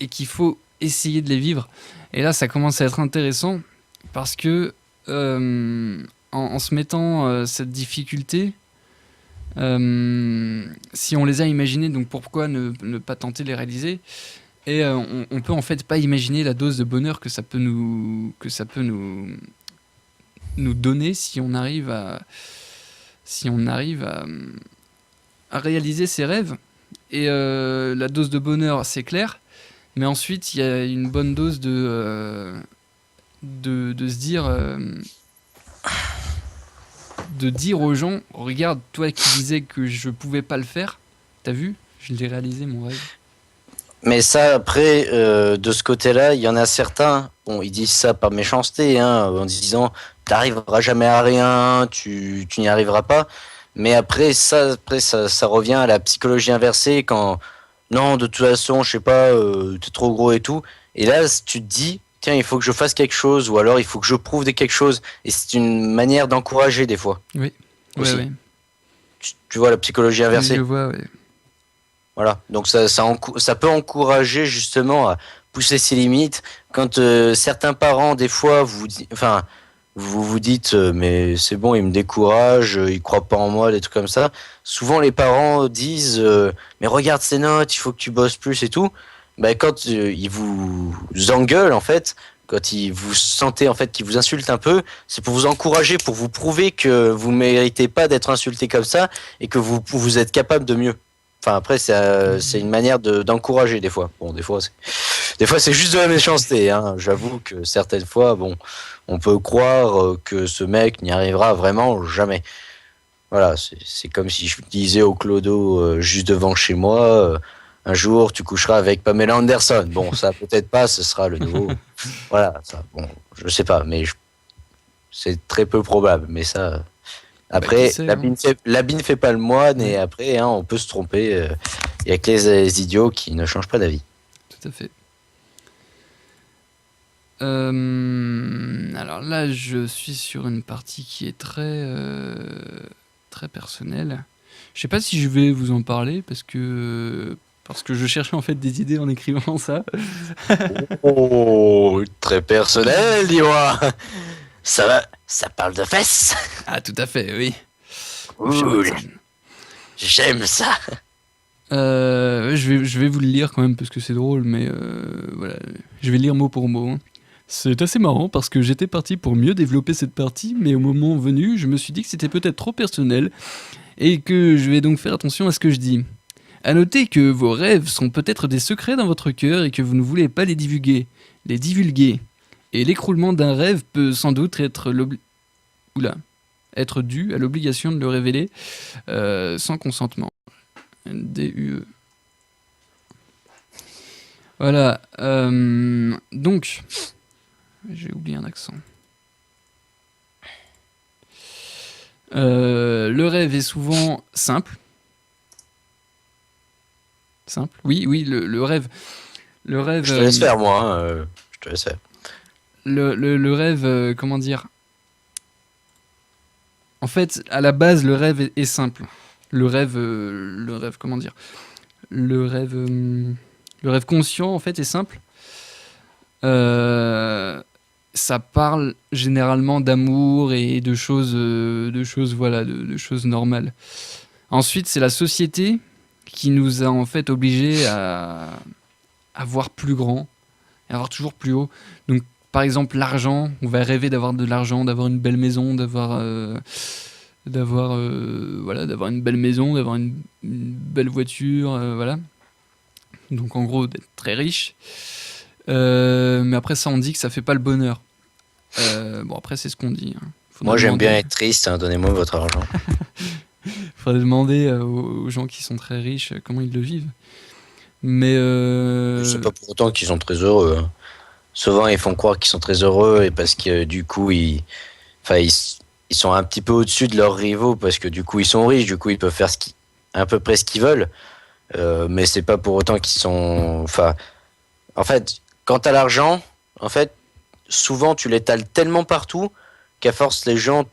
qu'il faut essayer de les vivre. Et là, ça commence à être intéressant parce que en se mettant cette difficulté, si on les a imaginées, donc pourquoi ne pas tenter de les réaliser? Et on peut en fait pas imaginer la dose de bonheur que ça peut nous donner si on arrive à réaliser ses rêves. Et la dose de bonheur, c'est clair, mais ensuite il y a une bonne dose de se dire de dire aux gens, regarde, toi qui disais que je pouvais pas le faire, t'as vu, je l'ai réalisé mon rêve. Mais ça, après, de ce côté-là, il y en a certains, bon, ils disent ça par méchanceté, hein, en disant, t'arriveras jamais à rien, tu n'y arriveras pas. Mais après, ça revient à la psychologie inversée quand, non, de toute façon, je sais pas, t'es trop gros et tout. Et là, tu te dis, tiens, il faut que je fasse quelque chose, ou alors il faut que je prouve quelque chose. Et c'est une manière d'encourager des fois. Oui, aussi. ouais. Tu vois la psychologie inversée. Je vois, ouais. Voilà, donc ça peut encourager justement à pousser ses limites. Quand certains parents, des fois, vous vous dites, mais c'est bon, ils me découragent, ils croient pas en moi, des trucs comme ça. Souvent, les parents disent, mais regarde ces notes, il faut que tu bosses plus et tout. Ben, quand ils vous engueulent, en fait, quand ils vous sentez en fait qu'ils vous insultent un peu, c'est pour vous encourager, pour vous prouver que vous méritez pas d'être insulté comme ça et que vous êtes capable de mieux. Enfin après c'est une manière d'encourager des fois. Bon des fois c'est juste de la méchanceté. Hein. J'avoue que certaines fois bon on peut croire que ce mec n'y arrivera vraiment jamais. Voilà c'est comme si je disais au clodo juste devant chez moi un jour tu coucheras avec Pamela Anderson. Bon ça peut-être pas, ce sera le nouveau. Voilà ça bon je sais pas mais c'est très peu probable mais ça. Après, l'habit ne fait pas le moine, et après, hein, on peut se tromper. Il y a que les idiots qui ne changent pas d'avis. Tout à fait. Alors là, je suis sur une partie qui est très personnelle. Je sais pas si je vais vous en parler, parce que je cherchais en fait des idées en écrivant ça. Oh, très personnel, dis-moi. Ça parle de fesses. Ah, tout à fait, oui. Cool. J'aime ça. Je vais vous le lire quand même parce que c'est drôle, mais voilà, je vais lire mot pour mot. Hein. C'est assez marrant parce que j'étais parti pour mieux développer cette partie, mais au moment venu, je me suis dit que c'était peut-être trop personnel et que je vais donc faire attention à ce que je dis. À noter que vos rêves sont peut-être des secrets dans votre cœur et que vous ne voulez pas les divulguer. Et l'écroulement d'un rêve peut sans doute être dû à l'obligation de le révéler sans consentement. DUE. Voilà. Donc, j'ai oublié un accent. Le rêve est souvent simple. Oui, le rêve. Le rêve. Je te laisse faire, moi. Hein, je te laisse faire. Le rêve, comment dire? En fait, à la base, le rêve est simple. Le rêve, comment dire? Le rêve conscient, en fait, est simple. Ça parle généralement d'amour et de choses voilà, de choses normales. Ensuite, c'est la société qui nous a en fait obligés à voir plus grand, à voir toujours plus haut. Donc, par exemple, l'argent, on va rêver d'avoir de l'argent, d'avoir une belle maison, d'avoir une belle maison, d'avoir une belle voiture, voilà. Donc en gros, d'être très riche. Mais après ça, on dit que ça fait pas le bonheur. Bon, après, c'est ce qu'on dit. Hein. Moi, j'aime bien être triste, hein, donnez-moi votre argent. Faudrait demander aux gens qui sont très riches comment ils le vivent. Mais c'est pas pour autant qu'ils sont très heureux. Hein. Souvent, ils font croire qu'ils sont très heureux et parce que du coup, ils sont un petit peu au-dessus de leurs rivaux parce que du coup, ils sont riches, du coup, ils peuvent faire à peu près ce qu'ils veulent. Mais c'est pas pour autant qu'ils sont. Enfin, en fait, quand t'as l'argent, en fait, souvent tu l'étales tellement partout qu'à force les gens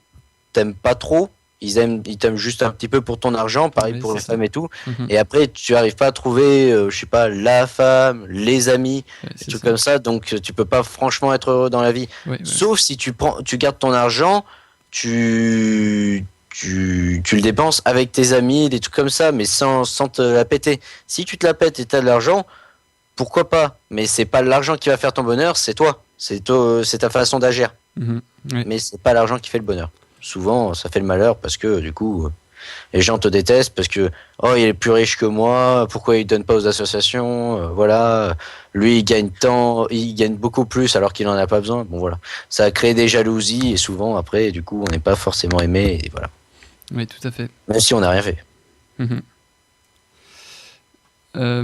t'aiment pas trop. Ils t'aiment juste un petit peu pour ton argent, pareil Ouais, pour c'est les ça. femmes et tout. Mhm. Et après, tu arrives pas à trouver, je sais pas, la femme, les amis, Ouais, des c'est trucs ça. comme ça. Donc, tu peux pas franchement être heureux dans la vie. Ouais, ouais. Sauf si tu gardes ton argent, tu le dépenses avec tes amis, des trucs comme ça, mais sans te la péter. Si tu te la pètes et t'as de l'argent, pourquoi pas? Mais c'est pas l'argent qui va faire ton bonheur, c'est toi. C'est ta façon d'agir. Mhm. Ouais. Mais c'est pas l'argent qui fait le bonheur. Souvent, ça fait le malheur parce que du coup, les gens te détestent parce que oh, il est plus riche que moi, pourquoi il donne pas aux associations, voilà, lui il gagne tant, il gagne beaucoup plus alors qu'il en a pas besoin. Bon voilà, ça a créé des jalousies et souvent après, du coup, on n'est pas forcément aimé et voilà. Ouais, tout à fait. Même si on n'a rien fait. Mhm. Euh,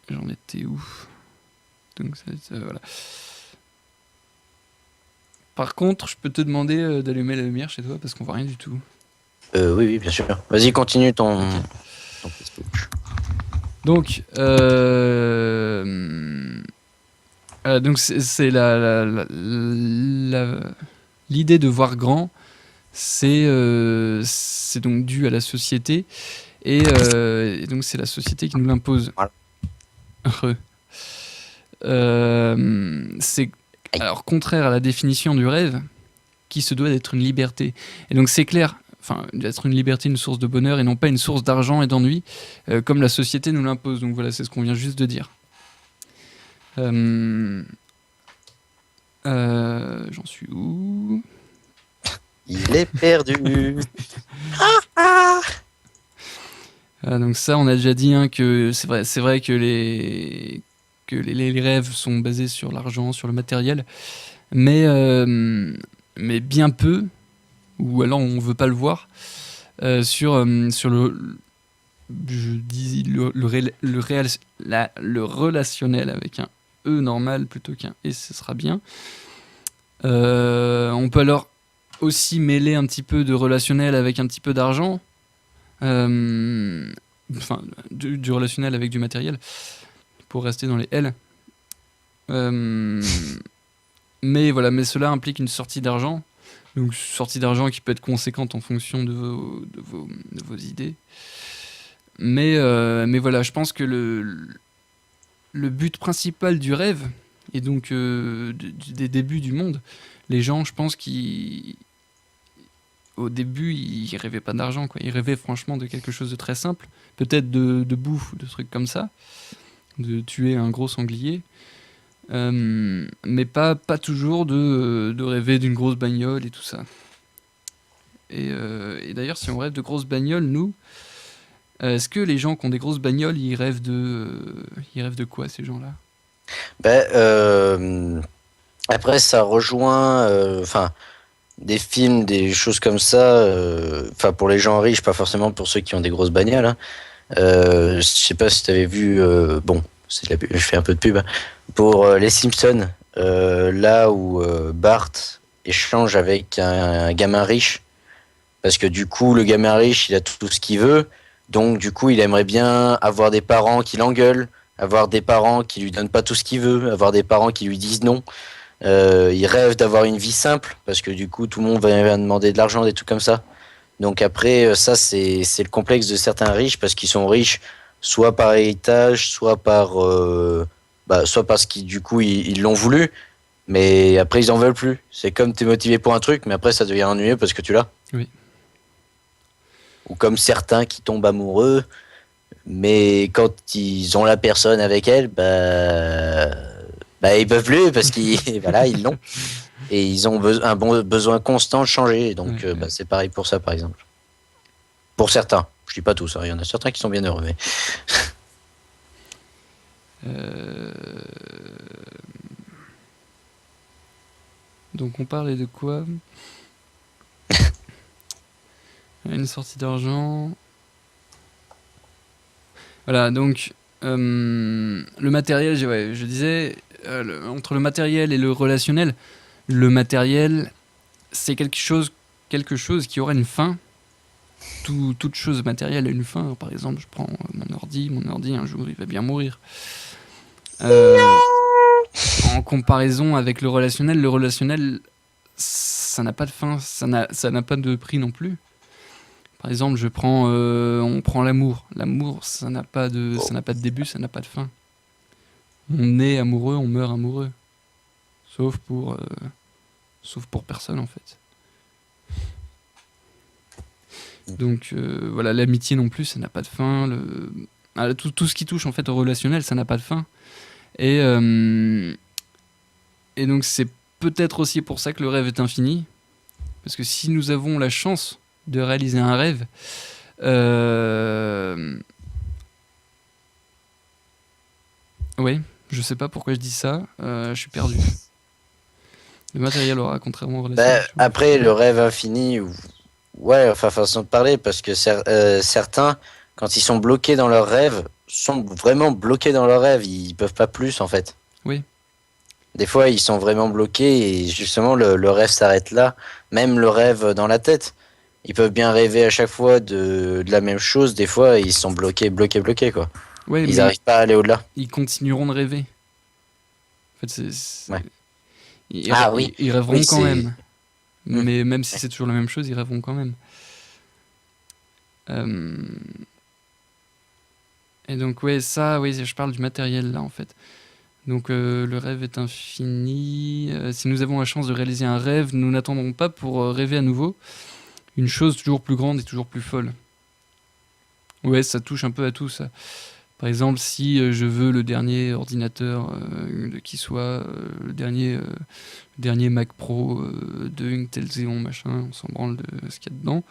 J'en étais où? Donc, voilà. Par contre, je peux te demander d'allumer la lumière chez toi parce qu'on voit rien du tout. Oui, oui, bien sûr. Vas-y, continue Ok. ton Facebook. Donc, donc c'est l'idée de voir grand, c'est donc dû à la société et donc c'est la société qui nous l'impose. Voilà. Re. C'est Aïe. alors contraire à la définition du rêve, qui se doit d'être une liberté. Et donc c'est clair, enfin d'être une liberté, une source de bonheur et non pas une source d'argent et d'ennui, comme la société nous l'impose. Donc voilà, c'est ce qu'on vient juste de dire. J'en suis où? Il est perdu. Donc ça, on a déjà dit hein, que c'est vrai que les rêves sont basés sur l'argent, sur le matériel, mais bien peu, ou alors on veut pas le voir, sur je dis le relationnel avec un E normal plutôt qu'un E, ce sera bien. On peut alors aussi mêler un petit peu de relationnel avec un petit peu d'argent. Enfin, du relationnel avec du matériel, pour rester dans les L. Mais voilà, mais cela implique une sortie d'argent. Donc, sortie d'argent qui peut être conséquente en fonction de vos idées. Mais voilà, je pense que le but principal du rêve, et donc des débuts du monde, les gens, je pense au début, ils rêvaient pas d'argent, quoi. Ils rêvaient franchement de quelque chose de très simple, peut-être de bouffe, de trucs comme ça, de tuer un gros sanglier, mais pas toujours de rêver d'une grosse bagnole et tout ça. Et d'ailleurs, si on rêve de grosses bagnoles, nous, est-ce que les gens qui ont des grosses bagnoles, ils rêvent de quoi, ces gens-là? Ben, après, ça rejoint, enfin, des films, des choses comme ça. Enfin, pour les gens riches, pas forcément pour ceux qui ont des grosses bagnoles. Hein. Je sais pas si tu avais vu. Bon, je fais un peu de pub. Hein, pour les Simpsons, là où Bart échange avec un gamin riche, parce que du coup, le gamin riche, il a tout ce qu'il veut. Donc, du coup, il aimerait bien avoir des parents qui l'engueulent, avoir des parents qui lui donnent pas tout ce qu'il veut, avoir des parents qui lui disent non. Il rêve d'avoir une vie simple, parce que du coup, tout le monde va demander de l'argent, des trucs comme ça. Donc après, ça, c'est le complexe de certains riches, parce qu'ils sont riches, soit par héritage, soit parce qu'ils, du coup, ils l'ont voulu, mais après, ils en veulent plus. C'est comme t'es motivé pour un truc, mais après, ça devient ennuyeux parce que tu l'as. Oui. Ou comme certains qui tombent amoureux, mais quand ils ont la personne avec elle, ils peuvent plus parce qu'ils voilà, ils l'ont. Et ils ont besoin constant de changer. Donc, Ouais, ouais. c'est pareil pour ça, par exemple. Pour certains. Je dis pas tous. Hein. Il y en a certains qui sont bien heureux. Mais... Euh, Donc on parlait de quoi? Une sortie d'argent. Voilà, donc le matériel, je disais, entre le matériel et le relationnel, le matériel, c'est quelque chose qui aura une fin, toute chose matérielle a une fin. Par exemple, je prends mon ordi, un jour il va bien mourir. En comparaison avec le relationnel, ça n'a pas de fin, ça n'a pas de prix non plus. Par exemple, on prend l'amour. L'amour, ça n'a pas de début, ça n'a pas de fin. On est amoureux, on meurt amoureux. Sauf pour personne, en fait. Donc, voilà, l'amitié non plus, ça n'a pas de fin. Tout ce qui touche, en fait, au relationnel, ça n'a pas de fin. Et donc, c'est peut-être aussi pour ça que le rêve est infini. Parce que si nous avons la chance de réaliser un rêve, oui, je sais pas pourquoi je dis ça, je suis perdu. Le matériel aura, contrairement au relationnel. Après, le rêve infini, ouais, enfin, façon de parler, parce que certains, quand ils sont bloqués dans leur rêve, sont vraiment bloqués dans leur rêve, ils peuvent pas plus, en fait. Oui. Des fois, ils sont vraiment bloqués et justement, le rêve s'arrête là. Même le rêve dans la tête. Ils peuvent bien rêver à chaque fois de la même chose. Des fois, ils sont bloqués, quoi. Ouais, Ils n'arrivent pas à aller au-delà. Ils continueront de rêver. En fait, Ouais. Oui. Ils rêveront quand même. Mmh. Mais même si c'est toujours la même chose, ils rêveront quand même. Et donc, ouais, ça, oui, je parle du matériel là, en fait. Donc, le rêve est infini. Si nous avons la chance de réaliser un rêve, nous n'attendrons pas pour rêver à nouveau une chose toujours plus grande et toujours plus folle. Ouais, ça touche un peu à tout, ça. Par exemple, si je veux le dernier ordinateur qui soit, le dernier Mac Pro de Intel Xeon, machin, on s'en branle de ce qu'il y a dedans.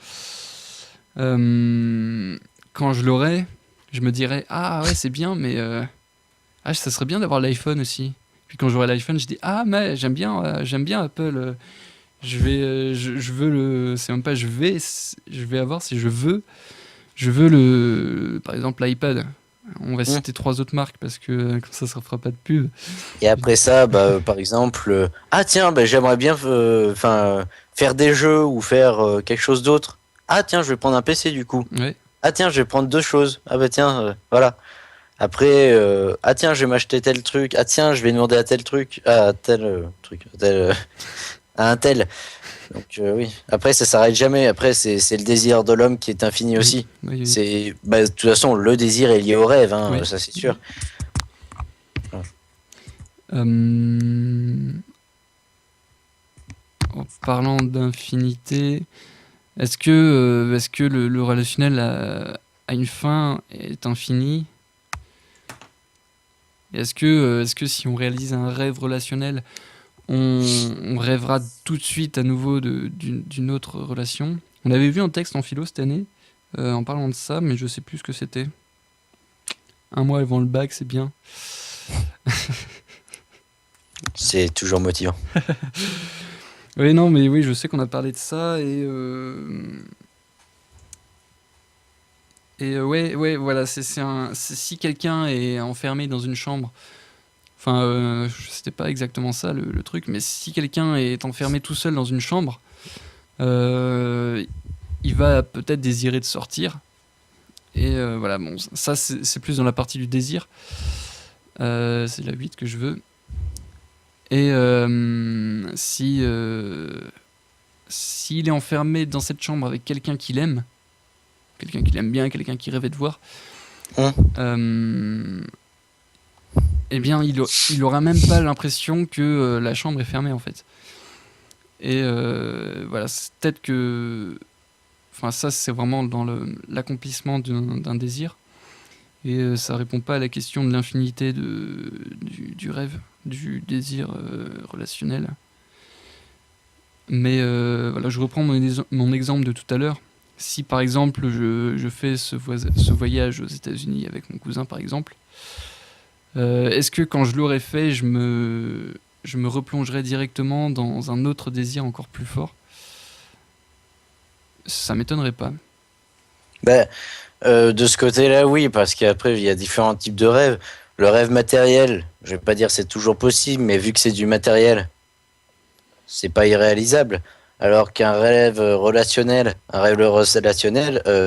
Quand je l'aurai, je me dirai, ah ouais, c'est bien, mais ça serait bien d'avoir l'iPhone aussi. Puis quand j'aurai l'iPhone, je dis, ah mais j'aime bien Apple. Je veux le, c'est même pas je vais avoir, si je veux par exemple l'iPad. On va citer 3 autres marques parce que comme ça fera pas de pub. Et après ça, par exemple, ah tiens, j'aimerais bien faire des jeux ou faire quelque chose d'autre. Ah tiens, je vais prendre un PC du coup. Ouais. Ah tiens, je vais prendre 2 choses. Ah bah tiens, voilà. Après, ah tiens, je vais m'acheter tel truc. Ah tiens, je vais demander à tel truc, à tel truc, à un tel. Donc oui. Après, ça s'arrête jamais. Après, c'est le désir de l'homme qui est infini aussi. Oui. C'est, de toute façon, le désir est lié au rêve, hein, Oui. ça c'est sûr. En parlant d'infinité, est-ce que le relationnel a une fin, est infini? Est-ce que si on réalise un rêve relationnel, on rêvera tout de suite à nouveau d'une autre relation? On avait vu un texte en philo cette année en parlant de ça, mais je sais plus ce que c'était. Un mois avant le bac, c'est bien. C'est toujours motivant. Oui, non, mais oui, je sais qu'on a parlé de ça et ouais, voilà, si quelqu'un est enfermé dans une chambre, enfin, c'était pas exactement ça le truc, mais si quelqu'un est enfermé tout seul dans une chambre, il va peut-être désirer de sortir. Et voilà, bon, ça c'est plus dans la partie du désir. C'est la 8 que je veux. Et s'il est enfermé dans cette chambre avec quelqu'un qu'il aime bien, quelqu'un qu'il rêvait de voir, eh bien il aura même pas l'impression que la chambre est fermée en fait. Et voilà, c'est peut-être que, enfin ça c'est vraiment dans l'accomplissement d'un désir. Et ça répond pas à la question de l'infinité du rêve, du désir relationnel. Mais voilà, je reprends mon exemple de tout à l'heure. Si par exemple je fais ce voyage aux États-Unis avec mon cousin par exemple, est-ce que quand je l'aurais fait, je me replongerais directement dans un autre désir encore plus fort? Ça m'étonnerait pas. De ce côté-là, oui, parce qu'après, il y a différents types de rêves. Le rêve matériel, je vais pas dire c'est toujours possible, mais vu que c'est du matériel, c'est pas irréalisable. Alors qu'un rêve relationnel,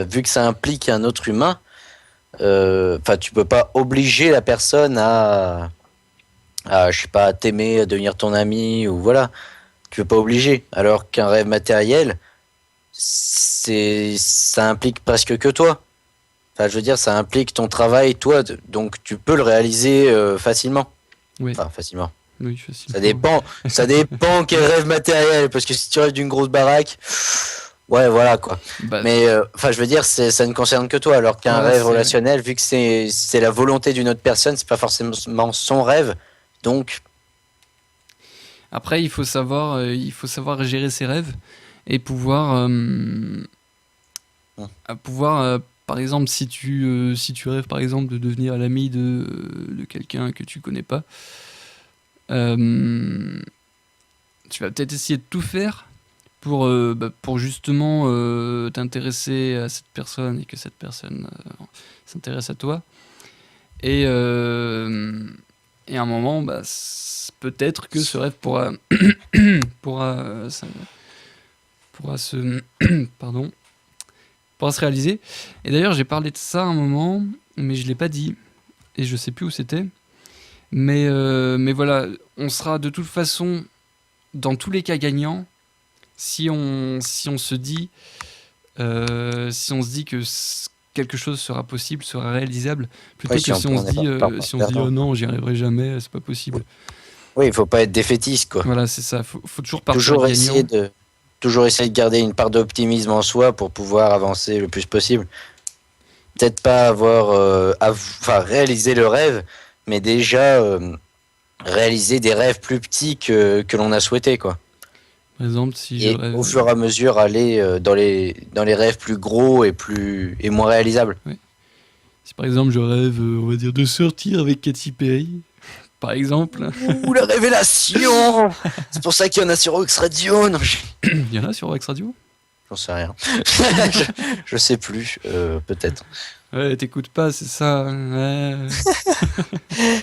vu que ça implique un autre humain, enfin, tu peux pas obliger la personne je sais pas, à t'aimer, à devenir ton ami, ou voilà. Tu peux pas obliger. Alors qu'un rêve matériel, ça implique presque que toi. Enfin, je veux dire, ça implique ton travail, toi, donc tu peux le réaliser facilement. Oui, Enfin, facilement. oui, facilement. Ça dépend quel rêve matériel, parce que si tu rêves d'une grosse baraque, ouais, voilà quoi. Bah, Mais enfin, je veux dire, ça ne concerne que toi, alors qu'un voilà, rêve relationnel, vu que c'est la volonté d'une autre personne, c'est pas forcément son rêve, donc Après, il faut savoir gérer ses rêves et par exemple, si tu rêves par exemple de devenir l'ami de quelqu'un que tu connais pas, euh, tu vas peut-être essayer de tout faire pour justement t'intéresser à cette personne et que cette personne s'intéresse à toi. Et, euh, et à un moment, peut-être que ce rêve pourra, ça- pourra se, pardon, pourra se réaliser. Et d'ailleurs, j'ai parlé de ça à un moment, mais je l'ai pas dit et je sais plus où c'était. Mais voilà, on sera de toute façon dans tous les cas gagnants si on se dit que quelque chose sera possible, sera réalisable, oui, plutôt que si on se dit oh perdant. non, j'y arriverai jamais, c'est pas possible. Oui, il faut pas être défaitiste, quoi. Voilà, c'est ça. Faut toujours partir Toujours essayer gagnant. de, toujours essayer de garder une part d'optimisme en soi pour pouvoir avancer le plus possible. Peut-être pas enfin, réaliser le rêve, mais déjà réaliser des rêves plus petits que l'on a souhaité, quoi. Par exemple, si je Et rêve, au fur et à mesure aller dans les rêves plus gros et moins réalisables. si par exemple je rêve, on va dire de sortir avec Katy Perry, par exemple. Ouh, la révélation! C'est pour ça qu'il y en a sur Ox Radio. Non, Il y en a sur Wax Radio. j'en sais rien. Je sais plus, peut-être. Ouais, t'écoutes pas, c'est ça. Ouais.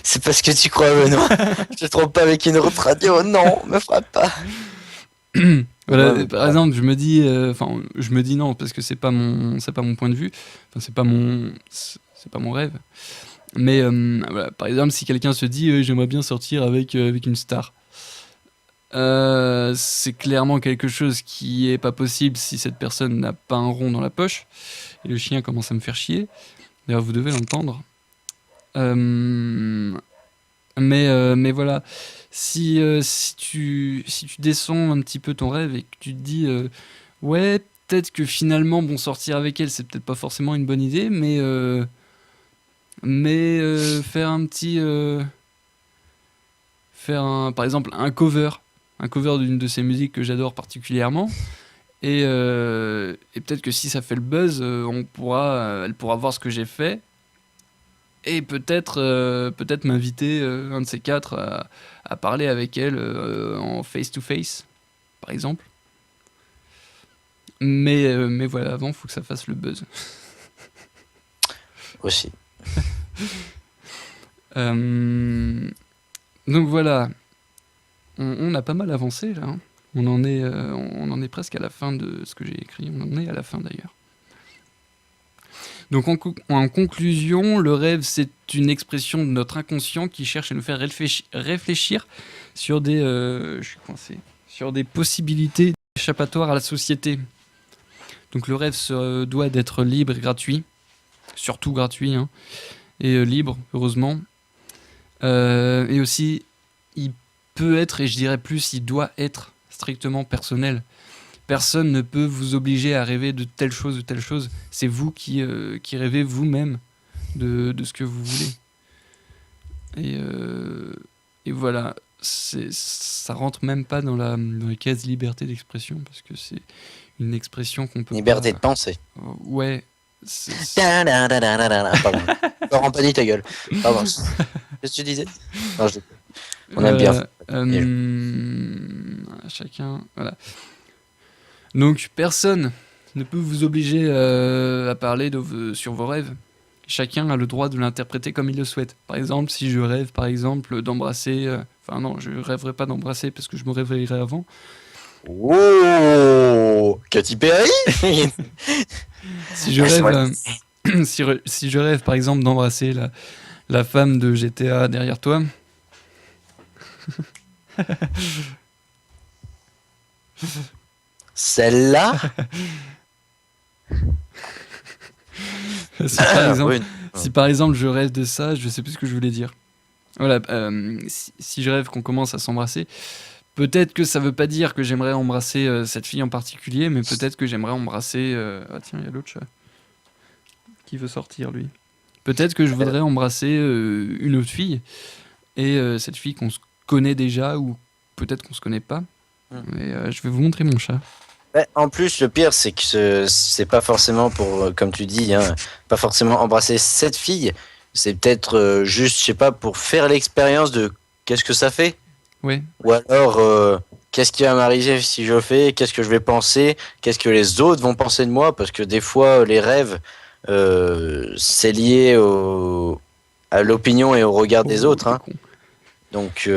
C'est parce que tu crois, Benoît. Je te trompe pas avec une autre radio. Non, me frappe pas. Voilà, Ouais, par exemple, je me dis non parce que c'est pas mon point de vue. Enfin, c'est pas mon rêve. Mais voilà, par exemple, si quelqu'un se dit j'aimerais bien sortir avec une star, c'est clairement quelque chose qui est pas possible si cette personne n'a pas un rond dans la poche. Et le chien commence à me faire chier. D'ailleurs, vous devez l'entendre. Euh, mais voilà, si tu descends un petit peu ton rêve et que tu te dis, ouais, peut-être que finalement, bon, sortir avec elle, c'est peut-être pas forcément une bonne idée, faire un petit. Par exemple, un cover d'une de ses musiques que j'adore particulièrement. Et peut-être que si ça fait le buzz, elle pourra voir ce que j'ai fait et peut-être m'inviter un de ces quatre à parler avec elle en face to face, par exemple. Mais voilà, avant, faut que ça fasse le buzz. Aussi. Euh, donc voilà, on a pas mal avancé là, hein. On en est presque à la fin de ce que j'ai écrit. On en est à la fin d'ailleurs. Donc en conclusion, le rêve, c'est une expression de notre inconscient qui cherche à nous faire réfléchir sur je suis coincé, sur des possibilités échappatoires à la société. Donc le rêve doit d'être libre et gratuit, surtout gratuit, hein, et libre, heureusement. Et aussi, il peut être, et je dirais plus, il doit être strictement personnel. Personne ne peut vous obliger à rêver de telle chose ou telle chose. C'est vous qui rêvez vous-même de ce que vous voulez. Et voilà, ça rentre même pas dans les cases liberté d'expression parce que c'est une expression qu'on peut Liberté pas. de penser. Ouais. Pardon. Laurent, pas dit ta gueule. Pardon. Qu'est-ce que tu disais? Non, on aime bien. Chacun, voilà. Donc personne ne peut vous obliger à parler sur vos rêves. Chacun a le droit de l'interpréter comme il le souhaite. Par exemple, si je rêve, par exemple, d'embrasser... Enfin non, je rêverai pas d'embrasser parce que je me réveillerai avant. Oh, Katy Perry. Si je Ah, c'est rêve, vrai. si je rêve par exemple d'embrasser la femme de GTA derrière toi, Celle-là. si par exemple, Oui. si par exemple je rêve de ça, je sais plus ce que je voulais dire. Voilà, si je rêve qu'on commence à s'embrasser, peut-être que ça veut pas dire que j'aimerais embrasser cette fille en particulier, mais peut-être que j'aimerais embrasser. Ah tiens, il y a l'autre chat qui veut sortir lui. Peut-être que je voudrais embrasser une autre fille et cette fille qu'on se connaît déjà ou peut-être qu'on se connaît pas. Et je vais vous montrer mon chat. Ouais, en plus, le pire, c'est que c'est pas forcément pour, comme tu dis, hein, pas forcément embrasser cette fille. C'est peut-être juste, je sais pas, pour faire l'expérience de qu'est-ce que ça fait. Ouais, Ou alors, qu'est-ce qui va m'arriver si je le fais, qu'est-ce que je vais penser, qu'est-ce que les autres vont penser de moi, parce que des fois, les rêves, c'est lié à l'opinion et au regard des oh, autres. t'es Hein. con. Donc,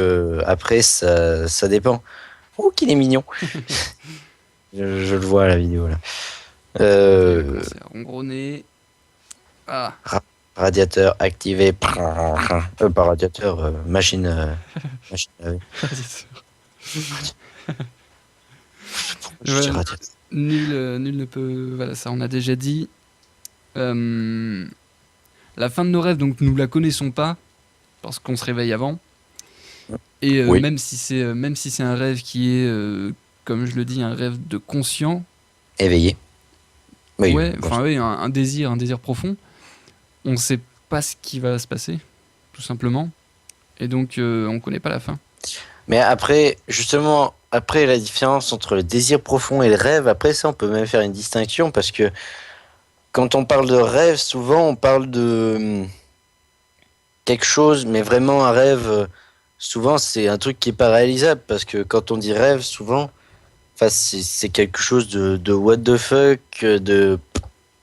après, ça dépend. Oh, qu'il est mignon. Je le vois à la vidéo là. Il va Euh, commencer à ronronner. Ah, Radiateur activé. Pas radiateur, machine. Machine à laver. Pourquoi je dis ouais, radiateur nul ne peut. Voilà, ça on a déjà dit. Euh, la fin de nos rêves, donc nous la connaissons pas parce qu'on se réveille avant. Et Oui, même si c'est un rêve qui est, comme je le dis, un rêve de conscient, éveillé. Oui, ouais, bon. enfin oui, un désir profond, on sait pas ce qui va se passer, tout simplement. Et donc on connaît pas la fin. Mais après, justement, après la différence entre le désir profond et le rêve, après ça, on peut même faire une distinction parce que quand on parle de rêve, souvent on parle de quelque chose, mais vraiment un rêve, souvent c'est un truc qui est pas réalisable parce que quand on dit rêve, souvent, enfin, c'est quelque chose de what the fuck,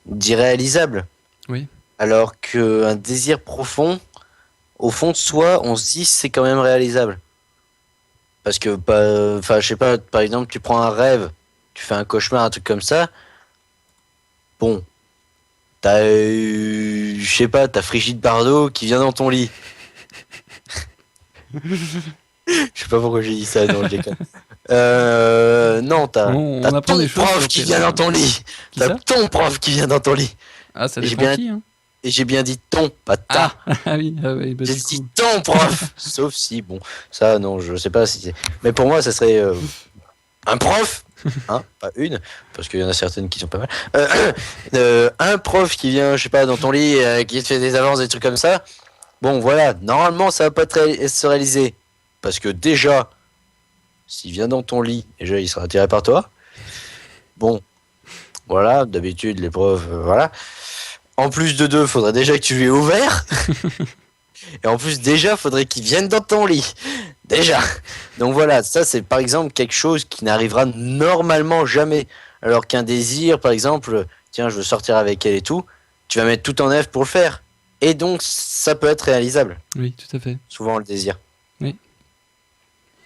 d'irréalisable. Oui, Alors qu'un désir profond, au fond de soi, on se dit c'est quand même réalisable. Parce que, enfin, je sais pas, par exemple, tu prends un rêve, tu fais un cauchemar, un truc comme ça, bon, t'as, je sais pas, t'as Brigitte Bardot qui vient dans ton lit. Je sais pas pourquoi j'ai dit ça, non, je déconne. Non, t'as on apprend ton des choses prof sur qui tes vient rêves. dans ton lit. Qui T'as ça? ton prof qui vient dans ton lit. Ah, ça Et j'ai dépend bien, qui, hein. et j'ai bien dit ton, pas ta. Ah oui, ah oui, bah J'ai du dit coup. ton prof. Sauf si, bon, ça, non, je sais pas si c'est. Mais pour moi, ça serait un prof. Hein, pas une, parce qu'il y en a certaines qui sont pas mal. Un prof qui vient, je sais pas, dans ton lit, qui te fait des avances, des trucs comme ça. Bon, voilà, normalement, ça va pas se réaliser. Parce que déjà, s'il vient dans ton lit, déjà, il sera attiré par toi. Bon, voilà, d'habitude, les profs, voilà. En plus de deux, faudrait déjà que tu lui aies ouvert. Et en plus, déjà, faudrait qu'il vienne dans ton lit. Déjà. Donc voilà, ça, c'est par exemple quelque chose qui n'arrivera normalement jamais. Alors qu'un désir, par exemple, tiens, je veux sortir avec elle et tout, tu vas mettre tout en œuvre pour le faire. Et donc, ça peut être réalisable. Oui, tout à fait. Souvent, le désir. Oui.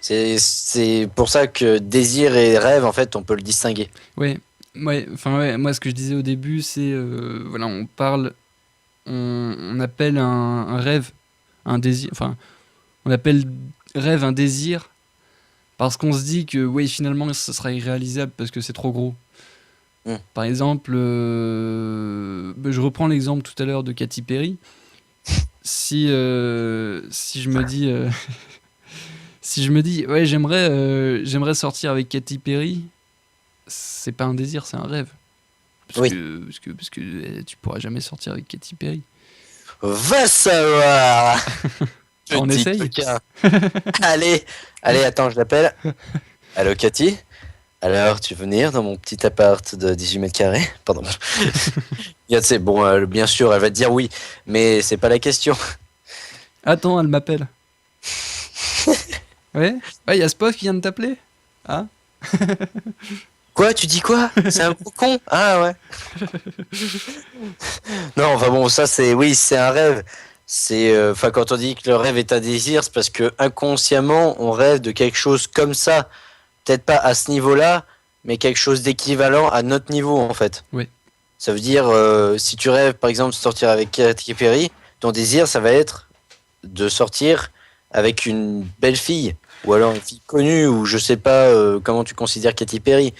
C'est pour ça que désir et rêve, en fait, on peut le distinguer. Ouais, ouais, enfin ouais, moi ce que je disais au début, c'est voilà, on parle, on appelle un rêve un désir, enfin, on appelle rêve un désir parce qu'on se dit que oui, finalement, ce sera irréalisable parce que c'est trop gros. Hmm. Par exemple, je reprends l'exemple tout à l'heure de Katy Perry. Si je me dis, si je me dis, ouais, j'aimerais sortir avec Katy Perry, c'est pas un désir, c'est un rêve. Oui. Parce que tu pourras jamais sortir avec Katy Perry. Va savoir. On Petit essaye. coquin. Allez, attends, je l'appelle. Allô, Cathy? Alors, tu veux venir dans mon petit appart de 18 mètres carrés? Pardon. C'est bon, bien sûr, elle va te dire oui, mais c'est pas la question. Attends, elle m'appelle. Ouais, il y a Spoff qui vient de t'appeler. Ah, Quoi, tu dis quoi? C'est un gros con? Ah ouais. Non, enfin bon, ça c'est, oui, c'est un rêve. C'est, enfin, quand on dit que le rêve est un désir, c'est parce que inconsciemment, on rêve de quelque chose comme ça. peut-être pas à ce niveau-là, mais quelque chose d'équivalent à notre niveau en fait. Oui. Ça veut dire, si tu rêves par exemple de sortir avec Katy Perry, ton désir ça va être de sortir avec une belle fille, ou alors une fille connue, ou je sais pas comment tu considères Katy Perry.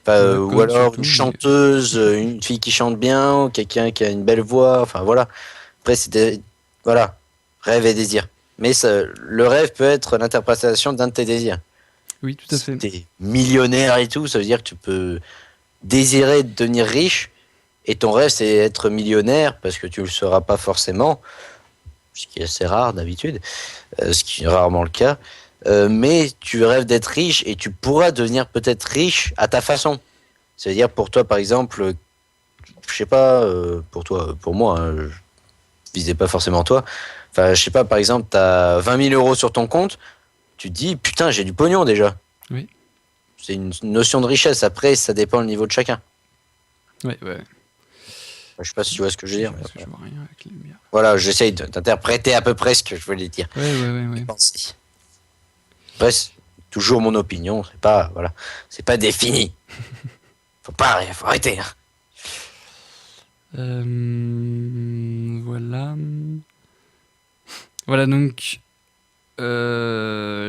Enfin, ou Conne alors surtout, une mais- chanteuse, une fille qui chante bien, ou quelqu'un qui a une belle voix, enfin voilà. Après, voilà, rêve et désir. Mais le rêve peut être l'interprétation d'un de tes désirs. Oui, tout à Si fait. t'es millionnaire et tout, ça veut dire que tu peux désirer devenir riche, et ton rêve c'est être millionnaire, parce que tu le seras pas forcément, ce qui est assez rare d'habitude, ce qui est rarement le cas. Mais tu rêves d'être riche, et tu pourras devenir peut-être riche à ta façon. C'est-à-dire pour toi, par exemple, je sais pas, pour toi, pour moi, hein, je visais pas forcément toi. Enfin, je sais pas, par exemple, t'as 20 000 euros sur ton compte, tu te dis, putain, j'ai du pognon déjà. Oui. C'est une notion de richesse. Après, ça dépend le niveau de chacun. Ouais, ouais. Je sais pas si tu vois ce que je veux dire. Parce que je vois rien avec les lumières. Voilà, j'essaye d'interpréter à peu près ce que je voulais dire. Ouais. Penser. Après, c'est toujours mon opinion. C'est pas, voilà, c'est pas défini. Faut arrêter. Hein. Voilà. Voilà, donc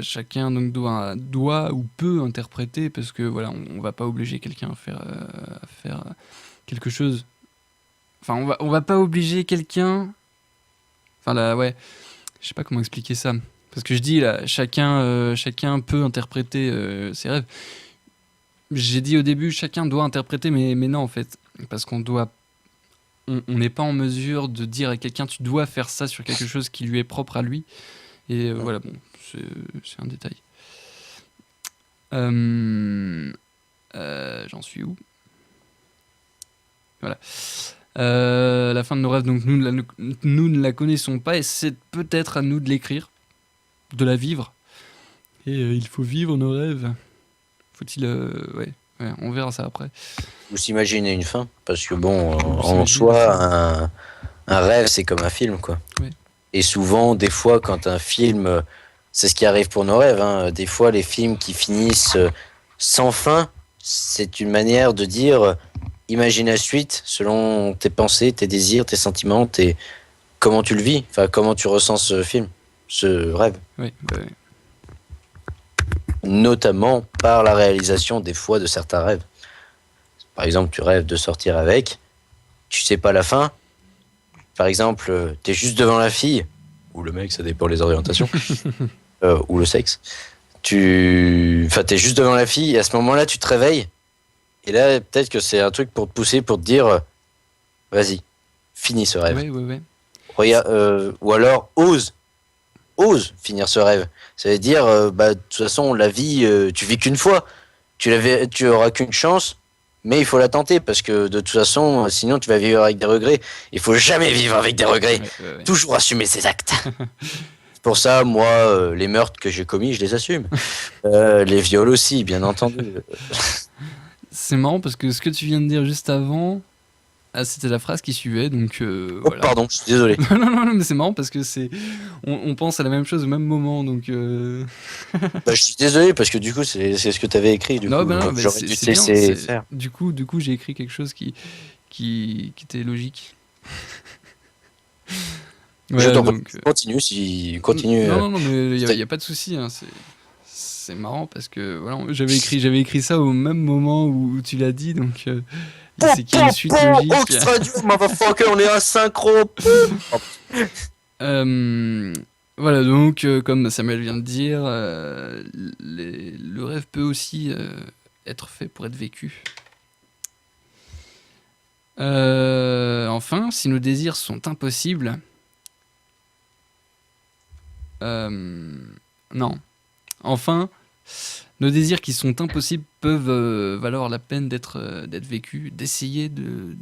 chacun donc doit ou peut interpréter, parce que voilà, on va pas obliger quelqu'un à faire quelque chose. Enfin, on va pas obliger quelqu'un. Enfin là, ouais, je sais pas comment expliquer ça. Parce que je dis là, chacun peut interpréter ses rêves. J'ai dit au début, chacun doit interpréter, mais non en fait, parce qu'on doit, on n'est pas en mesure de dire à quelqu'un tu dois faire ça sur quelque chose qui lui est propre à lui. Et voilà, bon, c'est un détail. J'en suis où? Voilà. La fin de nos rêves, donc nous ne la connaissons pas, et c'est peut-être à nous de l'écrire, de la vivre. Et il faut vivre nos rêves. Faut-il... ouais, on verra ça après. Ou s'imaginer une fin, parce que bon, en s'imaginer soi, un rêve, c'est comme un film, quoi. Oui. Et souvent, des fois, quand un film, c'est ce qui arrive pour nos rêves, hein, des fois, les films qui finissent sans fin, c'est une manière de dire, imagine la suite, selon tes pensées, tes désirs, tes sentiments, comment tu le vis, enfin, comment tu ressens ce film, ce rêve. Oui, ouais. Notamment par la réalisation, des fois, de certains rêves. Par exemple, tu rêves de sortir avec, tu sais pas la fin. Par exemple, t'es juste devant la fille, ou le mec, ça dépend les orientations, ou le sexe. T'es juste devant la fille, et à ce moment-là, tu te réveilles, et là, peut-être que c'est un truc pour te pousser, pour te dire, vas-y, finis ce rêve. Ouais. Regarde, ou alors, ose finir ce rêve. Ça veut dire, de toute façon, la vie, tu vis qu'une fois. Tu auras qu'une chance, mais il faut la tenter, parce que de toute façon, sinon tu vas vivre avec des regrets. Il faut jamais vivre avec des regrets. Ouais. Toujours assumer ses actes. C'est pour ça, moi, les meurtres que j'ai commis, je les assume. Les viols aussi, bien entendu. C'est marrant parce que ce que tu viens de dire juste avant, c'était la phrase qui suivait, donc Oh, voilà. pardon, je suis désolé. non, mais c'est marrant parce que on pense à la même chose au même moment, donc. Je suis désolé parce que du coup, c'est ce que tu avais écrit. Du coup, mais j'aurais dû te c'est bien. laisser faire. Du coup, j'ai écrit quelque chose qui était logique. Je t'en prie, donc, continue. non, mais il y a pas de souci. Hein, c'est marrant parce que voilà, j'avais écrit ça au même moment où tu l'as dit, donc c'est qu'il y a une suite logique. Extra dur, motherfucker, on est à synchro. Voilà, donc comme Samuel vient de dire, le rêve peut aussi être fait pour être vécu. Enfin, si nos désirs sont impossibles, non. Enfin, nos désirs qui sont impossibles peuvent valoir la peine d'être vécus, d'essayer de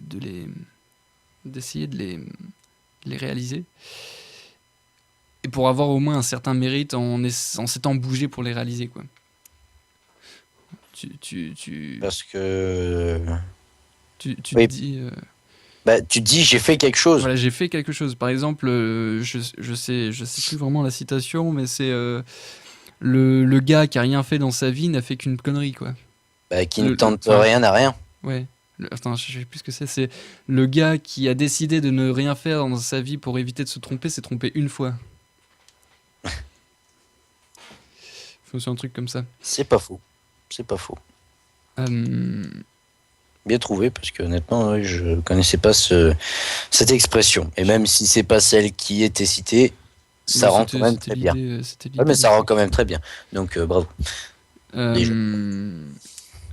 les réaliser. Et pour avoir au moins un certain mérite en s'étant bougé pour les réaliser, quoi. Parce que... Tu oui. te dis... tu te dis, j'ai fait quelque chose. Voilà, j'ai fait quelque chose. Par exemple, je sais plus vraiment la citation, mais c'est le gars qui a rien fait dans sa vie n'a fait qu'une connerie, quoi. Bah, qui ne Le- tente enfin, rien à rien. Ouais. Attends, je sais plus ce que c'est. C'est le gars qui a décidé de ne rien faire dans sa vie pour éviter de se tromper, s'est trompé une fois. C'est un truc comme ça. C'est pas faux. C'est pas faux. Euh, Bien trouvé, parce que honnêtement, ouais, je connaissais pas cette expression. Et même si c'est pas celle qui était citée, ça bah, rend quand même c'était très bien. l'idée, c'était Ouais, mais l'idée ça du rend truc. quand même très bien. Donc, bravo. Déjà.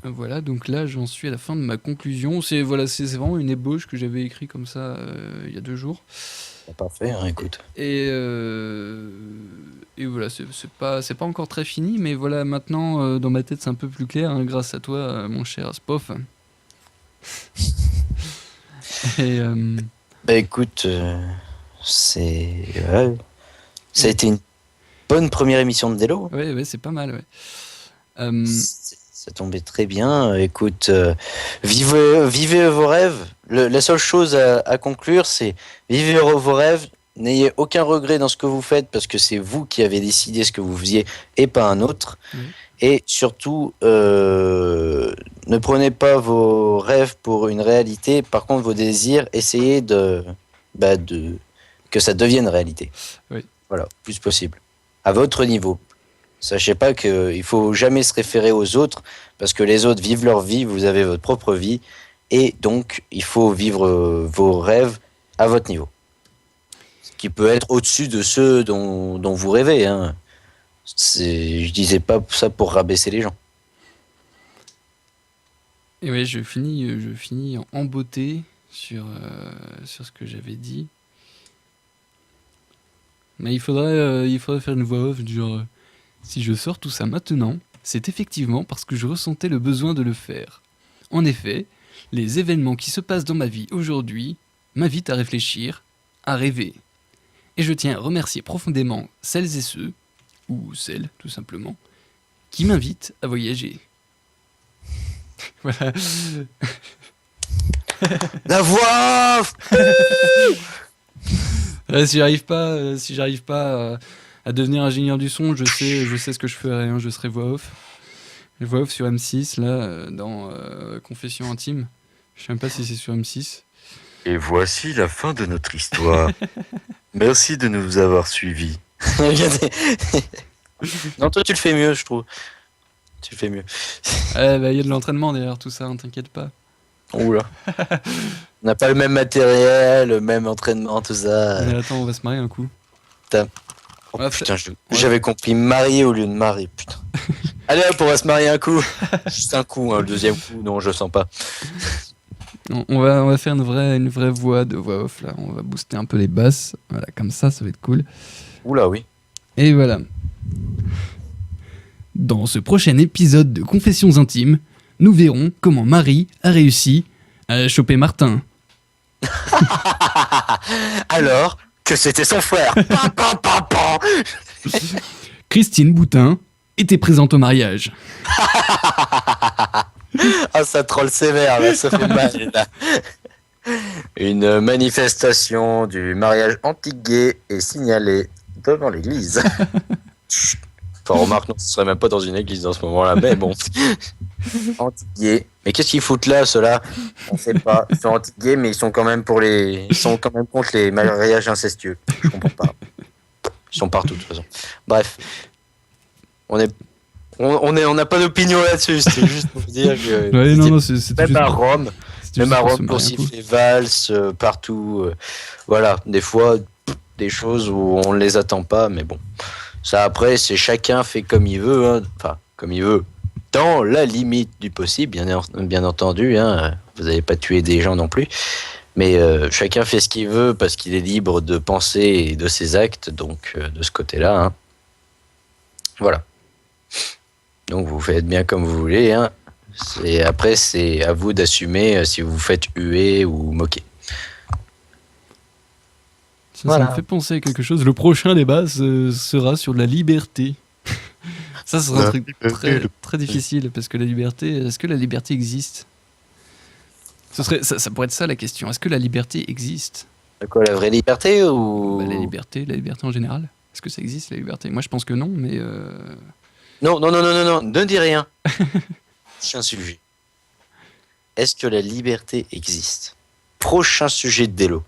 Voilà, donc là j'en suis à la fin de ma conclusion. C'est vraiment une ébauche que j'avais écrit comme ça il y a 2 jours. C'est parfait, hein, écoute. Et voilà, c'est pas encore très fini, mais voilà, maintenant dans ma tête c'est un peu plus clair, hein, grâce à toi, mon cher Spoff. Et Bah écoute, c'est... ouais, ça a été une bonne première émission de Delo. ouais, c'est pas mal, ouais. Ça tombait très bien. Écoute, vivez vos rêves. La seule chose à conclure, c'est vivez vos rêves. N'ayez aucun regret dans ce que vous faites parce que c'est vous qui avez décidé ce que vous faisiez et pas un autre. Oui. Et surtout, ne prenez pas vos rêves pour une réalité. Par contre, vos désirs, essayez que ça devienne réalité. Oui. Voilà, plus possible. À votre niveau. Sachez pas qu'il faut jamais se référer aux autres parce que les autres vivent leur vie, vous avez votre propre vie et donc il faut vivre vos rêves à votre niveau. Ce qui peut être au-dessus de ceux dont vous rêvez. Hein. Je disais pas ça pour rabaisser les gens. Et ouais, je finis en beauté sur ce que j'avais dit. Mais il faudrait faire une voix off du genre si je sors tout ça maintenant, c'est effectivement parce que je ressentais le besoin de le faire. En effet, les événements qui se passent dans ma vie aujourd'hui m'invitent à réfléchir, à rêver. Et je tiens à remercier profondément celles et ceux, ou celles tout simplement, qui m'invitent à voyager. Voilà. La voix. Si j'arrive pas à devenir ingénieur du son, je sais ce que je ferai. Hein, je serai voix off. Voix off sur M6 là, dans Confession intime. Je sais même pas si c'est sur M6. Et voici la fin de notre histoire. Merci de nous avoir suivis. Non, toi tu le fais mieux, je trouve. Tu le fais mieux. Bah, y a de l'entraînement derrière tout ça, hein, t'inquiète pas. Oula. On n'a pas le même matériel, le même entraînement, tout ça. Mais attends, on va se marier un coup. Oh, Ouais, putain, j'avais compris marier au lieu de marier, putain. Allez hop, on va se marier un coup. Juste un coup, hein, le deuxième coup, non, je sens pas. On va faire une vraie voix de voix off là. On va booster un peu les basses. Voilà, comme ça va être cool. Oula, oui. Et voilà. Dans ce prochain épisode de Confessions intimes, nous verrons comment Marie a réussi à choper Martin. Alors que c'était son frère. Pam, pam, pam, pam. Christine Boutin était présente au mariage. Ah, ça troll sévère, là, ça fait mal. Là. Une manifestation du mariage anti-gay est signalée devant l'église. Enfin, remarque, non, ce serait même pas dans une église dans ce moment-là, mais bon. Anti-gay. Mais qu'est-ce qu'ils foutent là, ceux-là? On sait pas. Ils sont anti-gays, mais ils sont quand même ils sont quand même contre les mariages incestueux. Je comprends pas. Ils sont partout, de toute façon. Bref. On n'a pas d'opinion là-dessus, c'était juste pour dire que. Ouais, non, c'est même juste à pour- Rome, c'était même juste à pour se Rome, pour marier un coup. siffler valses, partout. Voilà, des fois, des choses où on ne les attend pas, mais bon. Ça, après, c'est chacun fait comme il veut, hein. Enfin, comme il veut. Dans la limite du possible, bien entendu, hein. Vous n'allez pas tuer des gens non plus. Mais chacun fait ce qu'il veut parce qu'il est libre de penser et de ses actes, donc de ce côté-là. Hein. Voilà. Donc vous faites bien comme vous voulez. Hein. Après, c'est à vous d'assumer si vous vous faites huer ou moquer. Ça Voilà. me fait penser à quelque chose. Le prochain débat sera sur la liberté. Ça sera un La truc très, très difficile parce que est-ce que la liberté existe? Ça pourrait être ça la question. Est-ce que la liberté existe? Quoi, la vraie liberté ou La liberté en général. Est-ce que ça existe, la liberté? Moi, je pense que non, mais... Non, ne dis rien. Prochain sujet. Est-ce que la liberté existe? Prochain sujet de Délo.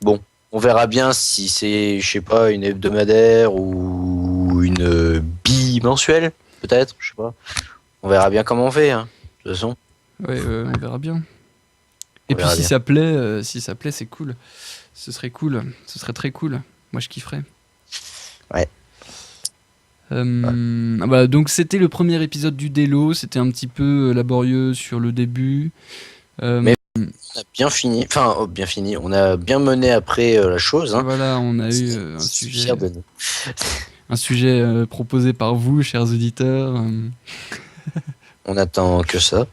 Bon, on verra bien si c'est, je sais pas, une hebdomadaire ou une bimensuelle, peut-être, je sais pas. On verra bien comment on fait, hein, de toute façon. Ouais, on verra bien. Et On puis verra si bien. ça plaît, c'est cool. Ce serait cool. Ce serait très cool. Moi, je kifferais. Ouais. Bah, donc c'était le premier épisode du Délo. C'était un petit peu laborieux sur le début. Mais- On a bien fini, bien fini, on a bien mené après la chose. Hein. Voilà, on a eu Je un suis sujet, fier de nous. proposé par vous, chers auditeurs. On attend que ça.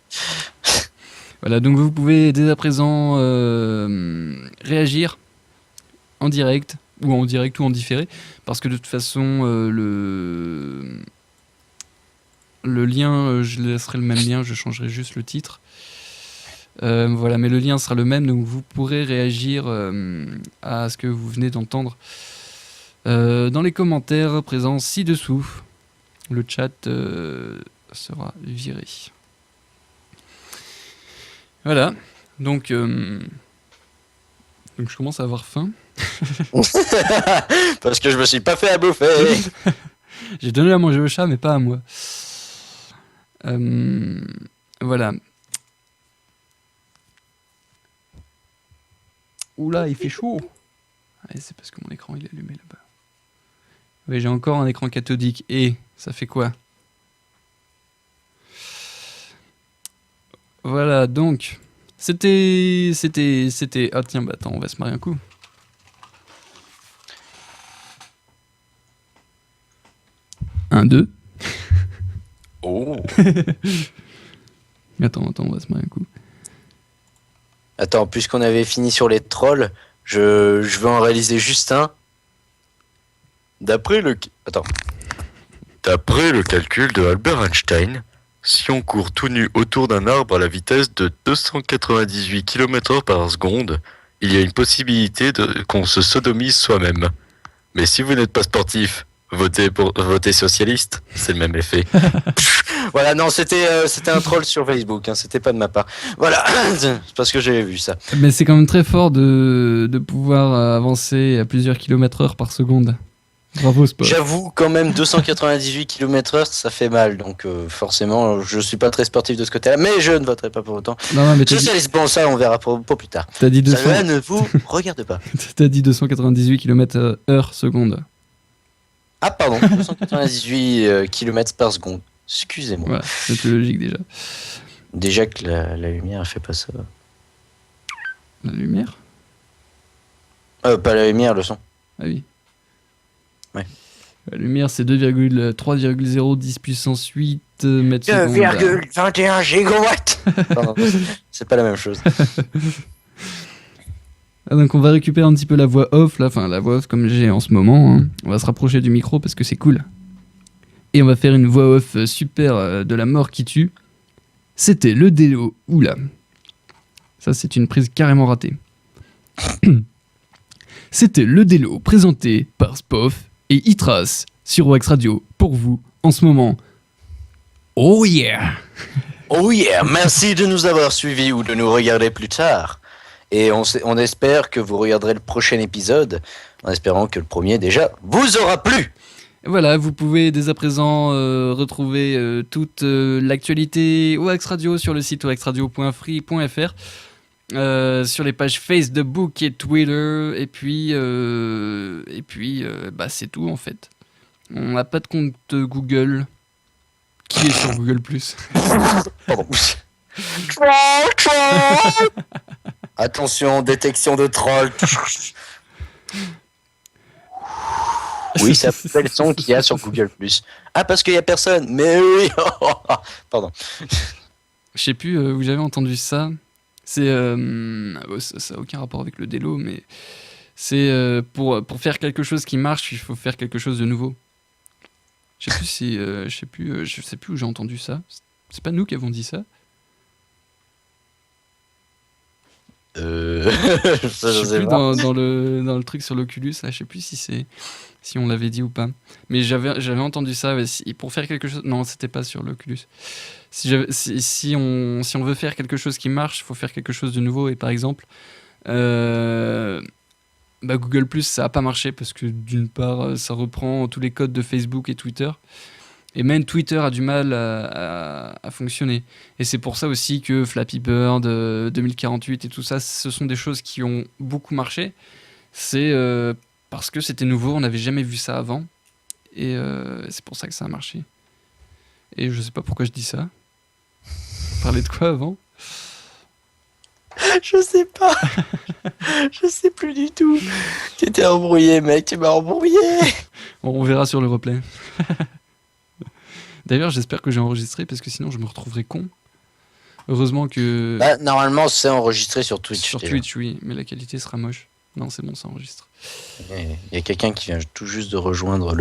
Voilà, donc vous pouvez dès à présent réagir en direct ou en différé, parce que de toute façon le lien, je laisserai le même lien, je changerai juste le titre. Voilà, mais le lien sera le même, donc vous pourrez réagir à ce que vous venez d'entendre dans les commentaires présents ci-dessous. Le chat sera viré. Voilà, donc je commence à avoir faim. Parce que je me suis pas fait à bouffer. J'ai donné à manger au chat, mais pas à moi. Voilà. Oula, il fait chaud. Ouais, c'est parce que mon écran il est allumé là-bas. Oui, j'ai encore un écran cathodique. Et ça fait quoi? Voilà, donc c'était. Ah tiens, bah attends, on va se marier un coup. Un, deux. Oh. Attends, on va se marier un coup. Attends, puisqu'on avait fini sur les trolls, je veux en réaliser juste un. D'après le calcul de Albert Einstein, si on court tout nu autour d'un arbre à la vitesse de 298 km/h par seconde, il y a une possibilité qu'on se sodomise soi-même. Mais si vous n'êtes pas sportif, votez socialiste, c'est le même effet. Voilà, non, c'était un troll sur Facebook, hein, c'était pas de ma part. Voilà, c'est parce que j'avais vu ça. Mais c'est quand même très fort de pouvoir avancer à plusieurs kilomètres heure par seconde. Bravo, Spot. J'avoue, quand même, 298 km/h, ça fait mal. Donc, forcément, je suis pas très sportif de ce côté-là, mais je ne voterai pas pour autant. Non, mais t'as dit, Socialiste, bon, ça, on verra pour plus tard. t'as dit 200, Ça ne vous regarde pas. t'as dit 298 km heure seconde. Ah, pardon, 298 km par seconde. Excusez-moi. Voilà, c'était logique déjà. Déjà que la lumière, elle fait pas ça. La lumière? Pas la lumière, le son. Ah oui. Ouais. La lumière, c'est 3,010 puissance 8 mètres secondes. 2,21 gigawatts. Pardon, c'est pas la même chose. Ah, donc on va récupérer un petit peu la voix off, là, enfin la voix off comme j'ai en ce moment. Hein. On va se rapprocher du micro parce que c'est cool. Et on va faire une voix off super de la mort qui tue. C'était le Délo. Oula. Ça, c'est une prise carrément ratée. C'était le Délo présenté par Spoff et Itras sur Wax Radio pour vous en ce moment. Oh yeah! Oh yeah, merci de nous avoir suivis ou de nous regarder plus tard. Et on espère que vous regarderez le prochain épisode, en espérant que le premier déjà vous aura plu. Voilà, vous pouvez dès à présent retrouver toute l'actualité Wax Radio sur le site waxradio.free.fr, sur les pages Facebook et Twitter, et puis bah, c'est tout en fait. On n'a pas de compte Google. Qui est sur Google+. Pardon. Attention, détection de troll. Oui, c'est le son qu'il y a sur Google+. Ah, parce qu'il y a personne. Mais oui. Pardon. Je sais plus où j'avais entendu ça. C'est ça n'a aucun rapport avec le Délo, mais c'est pour faire quelque chose qui marche, il faut faire quelque chose de nouveau. Je sais plus où j'ai entendu ça. C'est pas nous qui avons dit ça. Ça, Je je sais sais plus pas. dans le truc sur l'Oculus, là, je sais plus si on l'avait dit ou pas. Mais j'avais entendu ça, ouais, pour faire quelque chose. Non, c'était pas sur l'Oculus. Si on veut faire quelque chose qui marche, il faut faire quelque chose de nouveau. Et par exemple, euh, Google Plus, ça a pas marché parce que d'une part, ça reprend tous les codes de Facebook et Twitter. Et même Twitter a du mal à fonctionner. Et c'est pour ça aussi que Flappy Bird, 2048 et tout ça, ce sont des choses qui ont beaucoup marché. C'est parce que c'était nouveau, on n'avait jamais vu ça avant. Et c'est pour ça que ça a marché. Et je sais pas pourquoi je dis ça. On parlait de quoi avant? Je sais pas. Je sais plus du tout. T'étais embrouillé, mec. Tu m'as embrouillé. On verra sur le replay. D'ailleurs, j'espère que j'ai enregistré parce que sinon je me retrouverai con. Heureusement que Bah, normalement, c'est enregistré sur Twitch. sur déjà. Twitch, oui, mais la qualité sera moche. Non, c'est bon, ça enregistre. Il y a quelqu'un qui vient tout juste de rejoindre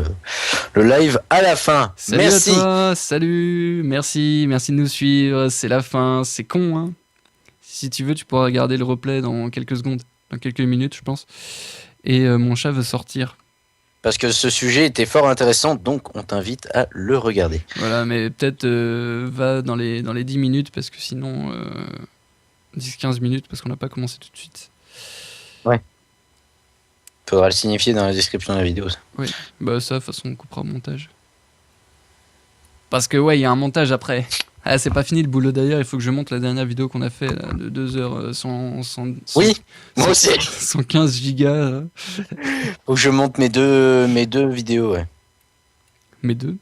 le live à la fin. Salut Merci. à toi, salut, merci de nous suivre. C'est la fin, c'est con, hein. Si tu veux, tu pourras regarder le replay dans quelques secondes, dans quelques minutes, je pense. Et mon chat veut sortir. Parce que ce sujet était fort intéressant, donc on t'invite à le regarder. Voilà, mais peut-être va dans les 10 minutes parce que sinon 10-15 minutes parce qu'on n'a pas commencé tout de suite. Faudra le signifier dans la description de la vidéo. Ça. Bah ça, de toute façon, on coupera au montage. Parce que ouais, il y a un montage après. Ah, c'est pas fini le boulot d'ailleurs, il faut que je monte la dernière vidéo qu'on a fait là, de 2 heures, 100, Oui, moi aussi. 115 gigas. Là. Faut que je monte mes deux vidéos, ouais. Mais deux.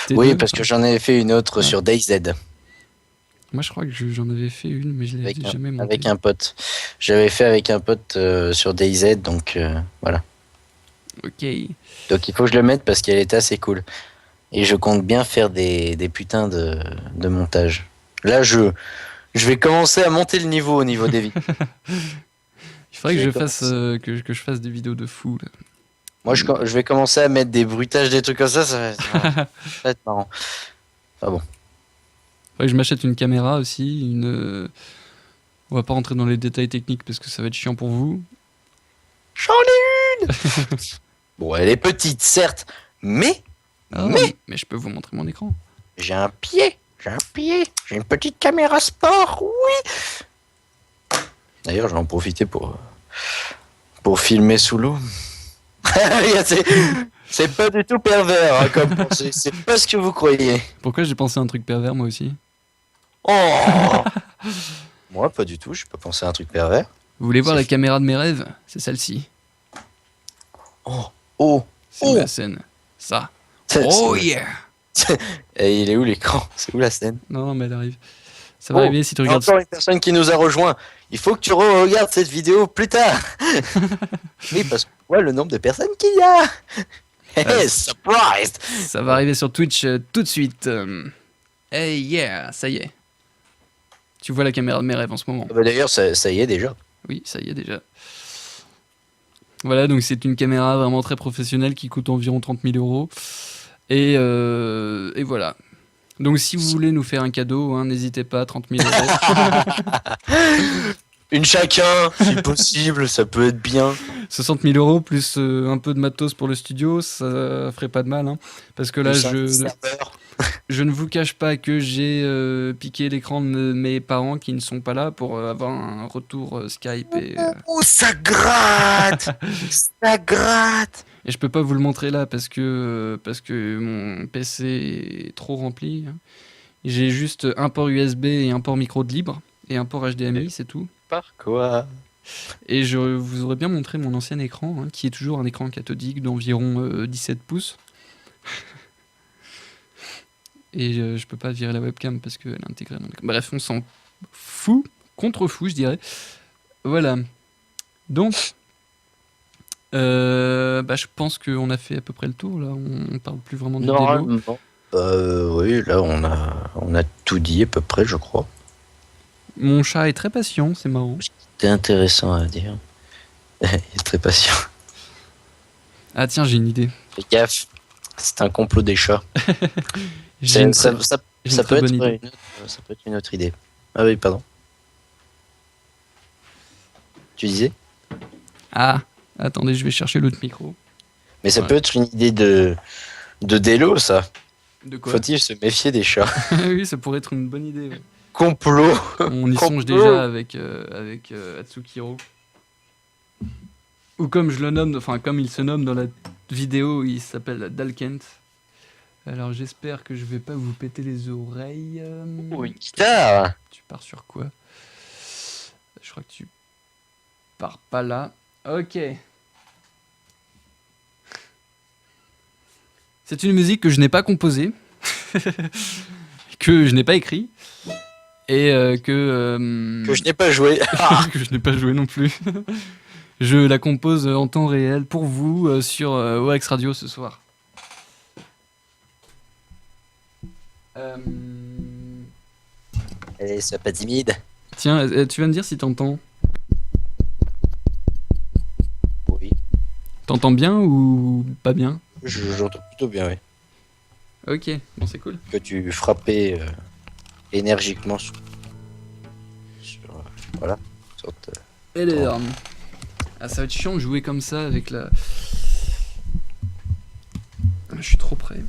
Tes Oui, deux parce que j'en avais fait une autre Ah. sur DayZ Moi je crois que j'en avais fait une, mais je l'ai jamais montée. avec un pote. J'avais fait avec un pote sur DayZ, donc voilà. Ok. Donc il faut que je le mette parce qu'elle était assez cool. Et je compte bien faire des putains de montage. Là, je vais commencer à monter le niveau au niveau des vidéos. Il faudrait que Je je vais fasse commencer. que je fasse des vidéos de fou là. Moi, je vais commencer à mettre des bruitages, des trucs comme ça. Ça va être marrant. Ah bon. Faudrait que je m'achète une caméra aussi, on va pas rentrer dans les détails techniques parce que ça va être chiant pour vous. J'en ai une. Bon, elle est petite, certes, mais Mais je peux vous montrer mon écran. j'ai un pied. J'ai une petite caméra sport, oui. D'ailleurs, je vais en profiter pour filmer sous l'eau. C'est pas du tout pervers, hein, comme pensée. C'est pas ce que vous croyez. Pourquoi j'ai pensé à un truc pervers moi aussi? Oh. Moi, pas du tout. Je peux penser à un truc pervers. Vous voulez voir C'est la caméra de mes rêves? C'est celle-ci. Oh. C'est Oh. la scène. Ça. C'est- Oh c'est- yeah! Et il est où l'écran? C'est où la scène? Non, mais elle arrive. Ça va Oh, arriver si tu regardes. Encore une personne qui nous a rejoint. Il faut que tu regardes cette vidéo plus tard. Oui, parce que ouais, le nombre de personnes qu'il y a. Hey, surprise! Ça va arriver sur Twitch tout de suite. Hey yeah, ça y est. Tu vois la caméra de mes rêves en ce moment. Ah bah d'ailleurs, ça y est déjà. Oui, ça y est déjà. Voilà, donc c'est une caméra vraiment très professionnelle qui coûte environ 30 000 euros. Et voilà. Donc si vous voulez nous faire un cadeau, hein, n'hésitez pas, 30 000 euros. Une chacun, si possible, ça peut être bien. 60 000 euros plus un peu de matos pour le studio, ça ferait pas de mal. Hein, parce que là, Plus un serveur. je ne vous cache pas que j'ai piqué l'écran de mes parents qui ne sont pas là pour avoir un retour Skype. Oh, ça gratte! Ça gratte! Et je peux pas vous le montrer là parce que mon PC est trop rempli. Hein. J'ai juste un port USB et un port micro de libre et un port HDMI, c'est tout. Par quoi? Et je vous aurais bien montré mon ancien écran, hein, qui est toujours un écran cathodique d'environ 17 pouces. Et je peux pas virer la webcam parce qu'elle est intégrée dans l'écran. Bref, on s'en fout, contre-fou, je dirais. Voilà. Donc, je pense qu'on a fait à peu près le tour, là. On parle plus vraiment du délo. Normalement. Oui, là, on a tout dit à peu près, je crois. Mon chat est très patient, c'est marrant. C'était intéressant à dire. Il est très patient. Ah tiens, j'ai une idée. Fais gaffe, c'est un complot des chats. J'ai une Ça, j'ai une ça très peut bonne être idée. ça peut être une autre idée. Ah oui, pardon. tu disais? Ah, attendez, je vais chercher l'autre micro. Mais ça Ouais. peut être une idée de Délo, ça. De quoi? Faut-il se méfier des chats? Oui, ça pourrait être une bonne idée. Ouais. Complot. On y songe Complot. déjà avec Atsukiro. Ou comme je le nomme, enfin comme il se nomme dans la vidéo, il s'appelle Dalkent. Alors j'espère que je vais pas vous péter les oreilles. Oh, une guitare. Tu pars sur quoi? Je crois que tu pars pas là. Ok. C'est une musique que je n'ai pas composée, que je n'ai pas écrit, et Que je n'ai pas joué. que je n'ai pas joué non plus. Je la compose en temps réel pour vous sur OX Radio ce soir. Allez, sois pas timide. Tiens, tu vas me dire si t'entends. Oui. T'entends bien ou pas bien? J'entends plutôt bien, oui. Ok, bon c'est cool. Que tu frappais énergiquement sur voilà. Sorte, Et les armes. Ah, ça va être chiant de jouer comme ça avec la. Ah, je suis trop près.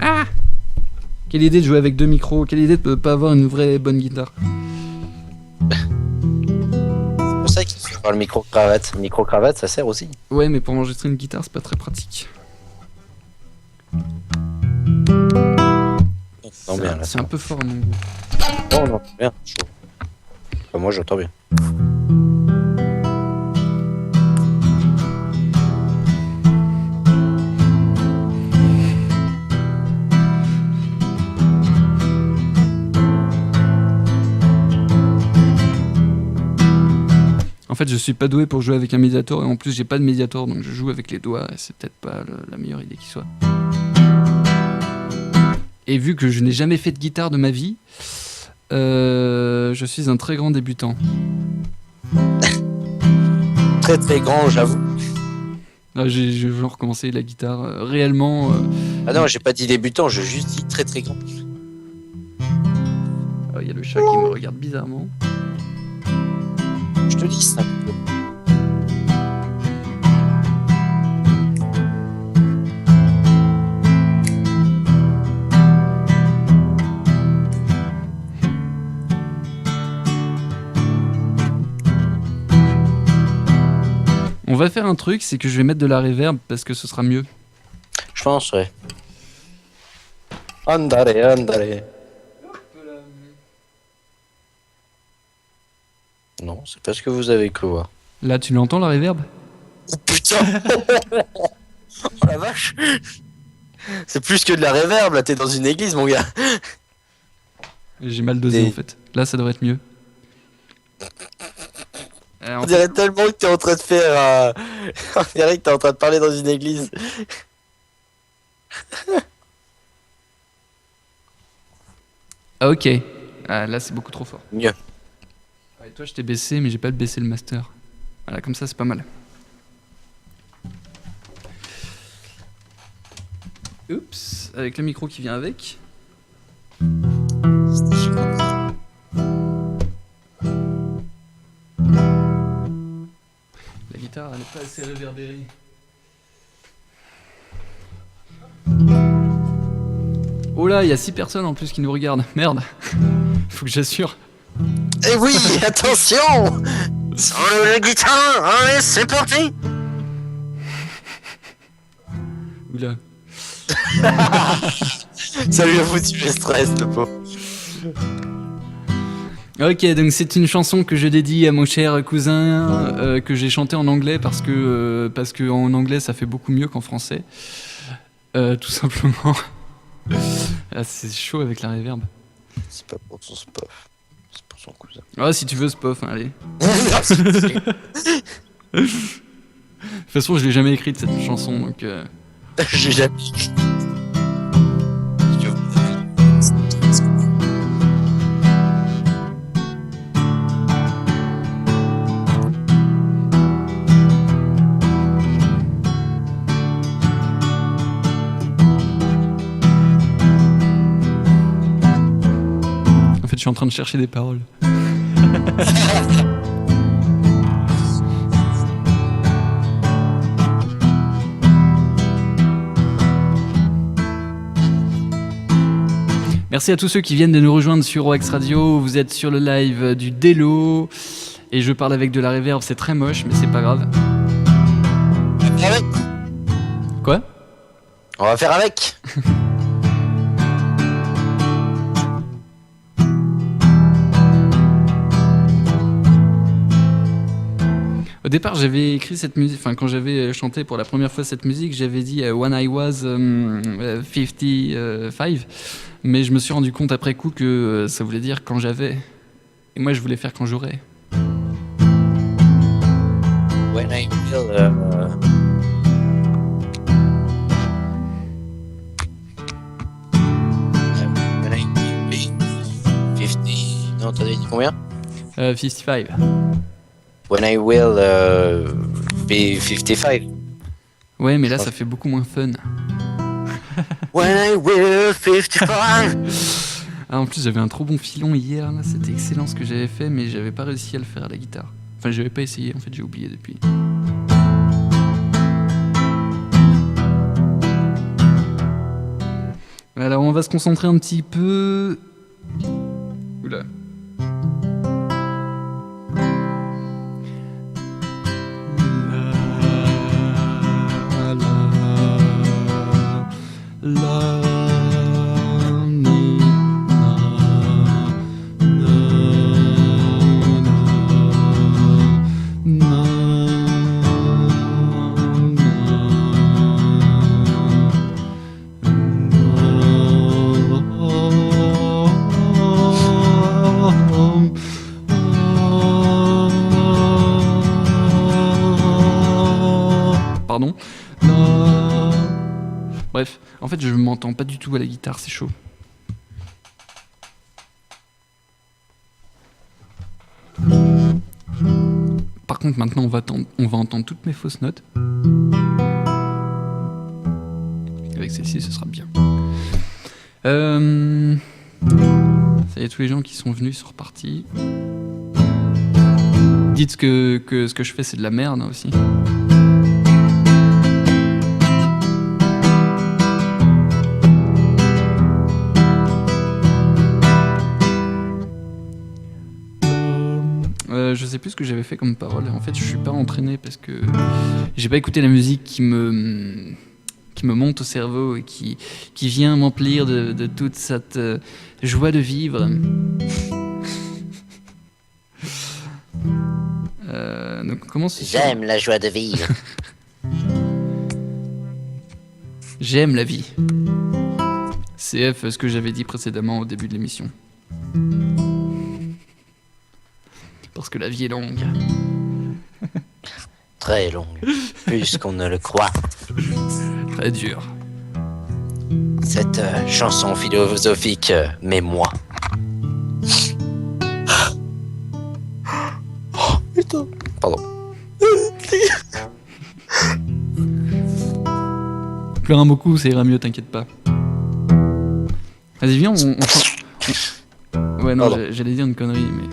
Ah! Quelle idée de jouer avec deux micros, quelle idée de pas avoir une vraie bonne guitare. C'est pour ça qu'il faut avoir le micro-cravate. Micro-cravate, ça sert aussi. Ouais, mais pour enregistrer une guitare, c'est pas très pratique. Non, bien, là. C'est un peu fort à mon goût. Non, non, bien. Chaud. Enfin, moi, j'entends bien. En fait, je suis pas doué pour jouer avec un médiator et en plus, j'ai pas de médiator donc je joue avec les doigts et c'est peut-être pas la meilleure idée qui soit. Et vu que je n'ai jamais fait de guitare de ma vie, je suis un très grand débutant. Très très grand, j'avoue. Ah, je veux recommencer la guitare réellement. Ah non, j'ai pas dit débutant, j'ai juste dit très très grand. Il y a le chat qui me regarde bizarrement. Je te dis ça. On va faire un truc, c'est que je vais mettre de la reverb parce que ce sera mieux. Je pense, ouais. Andare, andare. Non, c'est pas ce que vous avez cru voir. Là, tu l'entends la reverb? Oh putain. Oh la vache. C'est plus que de la réverb, là, t'es dans une église, mon gars. J'ai mal dosé Des- en fait. Là, ça devrait être mieux. On dirait tellement que t'es en train de faire... On dirait que t'es en train de parler dans une église. Ah, ok. Ah, là, c'est beaucoup trop fort. Mieux. Ouais, toi, je t'ai baissé, mais j'ai pas baissé le master. Voilà, comme ça, c'est pas mal. Oups, avec le micro qui vient avec. La guitare, elle est pas assez réverbérée. Oh là, il y a 6 personnes en plus qui nous regardent. Merde. Faut que j'assure. Eh oui, attention. Sur la guitare, allez, c'est parti. Oula. Ça lui a foutu le stress, le pauvre. Ok, donc c'est une chanson que je dédie à mon cher cousin, que j'ai chanté en anglais parce que en anglais ça fait beaucoup mieux qu'en français. Tout simplement. Ah, c'est chaud avec la reverb. C'est pas pour son spof, c'est pour son cousin. Ah, si tu veux, spof, hein, allez. De toute façon, je l'ai jamais écrite cette chanson, donc. J'ai jamais. En fait, je suis en train de chercher des paroles. Merci à tous ceux qui viennent de nous rejoindre sur OX Radio. Vous êtes sur le live du Délo. Et je parle avec de la reverb, c'est très moche, mais c'est pas grave. Quoi ? On va faire avec. Au départ, j'avais écrit cette musique, enfin quand j'avais chanté pour la première fois cette musique, j'avais dit When I was 55, mais je me suis rendu compte après coup que ça voulait dire quand j'avais. Et moi, je voulais faire quand j'aurais. When I will, when I will be 50. Non, t'as dit combien? 55. When I will be 55. Ouais, mais là, ça fait beaucoup moins fun. When I will 55. Ah, en plus, j'avais un trop bon filon hier, là. C'était excellent ce que j'avais fait, mais j'avais pas réussi à le faire à la guitare. Enfin, j'avais pas essayé, en fait, j'ai oublié depuis. Alors, on va se concentrer un petit peu. Oula. Pardon. Bref, en fait, je m'entends pas du tout à la guitare, c'est chaud. Par contre, maintenant, on va entendre toutes mes fausses notes. Avec celle-ci, ce sera bien. Ça y est, tous les gens qui sont venus sont repartis. Dites que ce que je fais, c'est de la merde hein, aussi. Je sais plus ce que j'avais fait comme parole. En fait, je suis pas entraîné parce que j'ai pas écouté la musique qui me monte au cerveau et qui vient m'emplir de toute cette joie de vivre. Donc, comment J'aime la joie de vivre. J'aime la vie. CF, ce que j'avais dit précédemment au début de l'émission. Parce que la vie est longue. Très longue. Plus qu'on ne le croit. Très dur. Cette chanson philosophique, mais moi. Oh, putain. Pardon. Pleure un beaucoup, ça ira mieux, t'inquiète pas. Vas-y, viens, on... Ouais, non, j'allais dire une connerie, mais...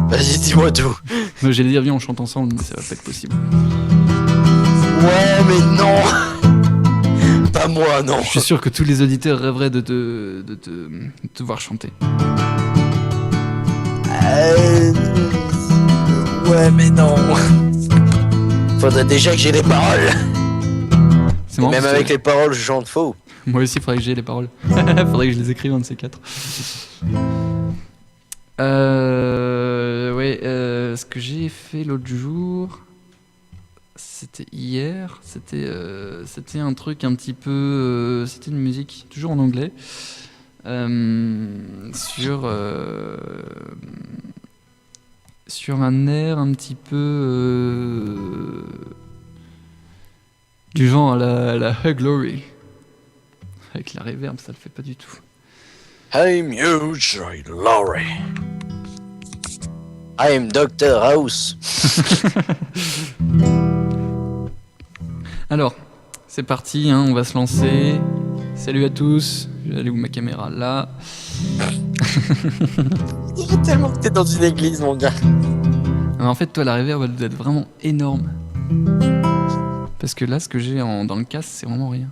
Vas-y, dis-moi tout. Non, j'allais dire, viens, on chante ensemble, mais ça va pas être possible. Ouais, mais non. Pas moi, non. Je suis sûr que tous les auditeurs rêveraient de te voir chanter. Ouais, mais non. Faudrait déjà que j'ai les paroles. C'est marrant, même avec les paroles, je chante faux. Moi aussi, il faudrait que j'ai les paroles. Faudrait que je les écrive, un de ces quatre. Ce que j'ai fait l'autre jour, c'était hier, c'était un truc un petit peu... c'était une musique, toujours en anglais, sur un air un petit peu... du genre à la Hug Laurie. Avec la reverb, ça le fait pas du tout. I'm Eugene Laurie. I'm Dr. House. Alors, c'est parti, hein, on va se lancer. Salut à tous. Je vais aller où ma caméra là. Je dirais tellement que t'es dans une église, mon gars. Alors, en fait, toi, la reverb, elle doit être vraiment énorme. Parce que là, ce que j'ai dans le casque, c'est vraiment rien.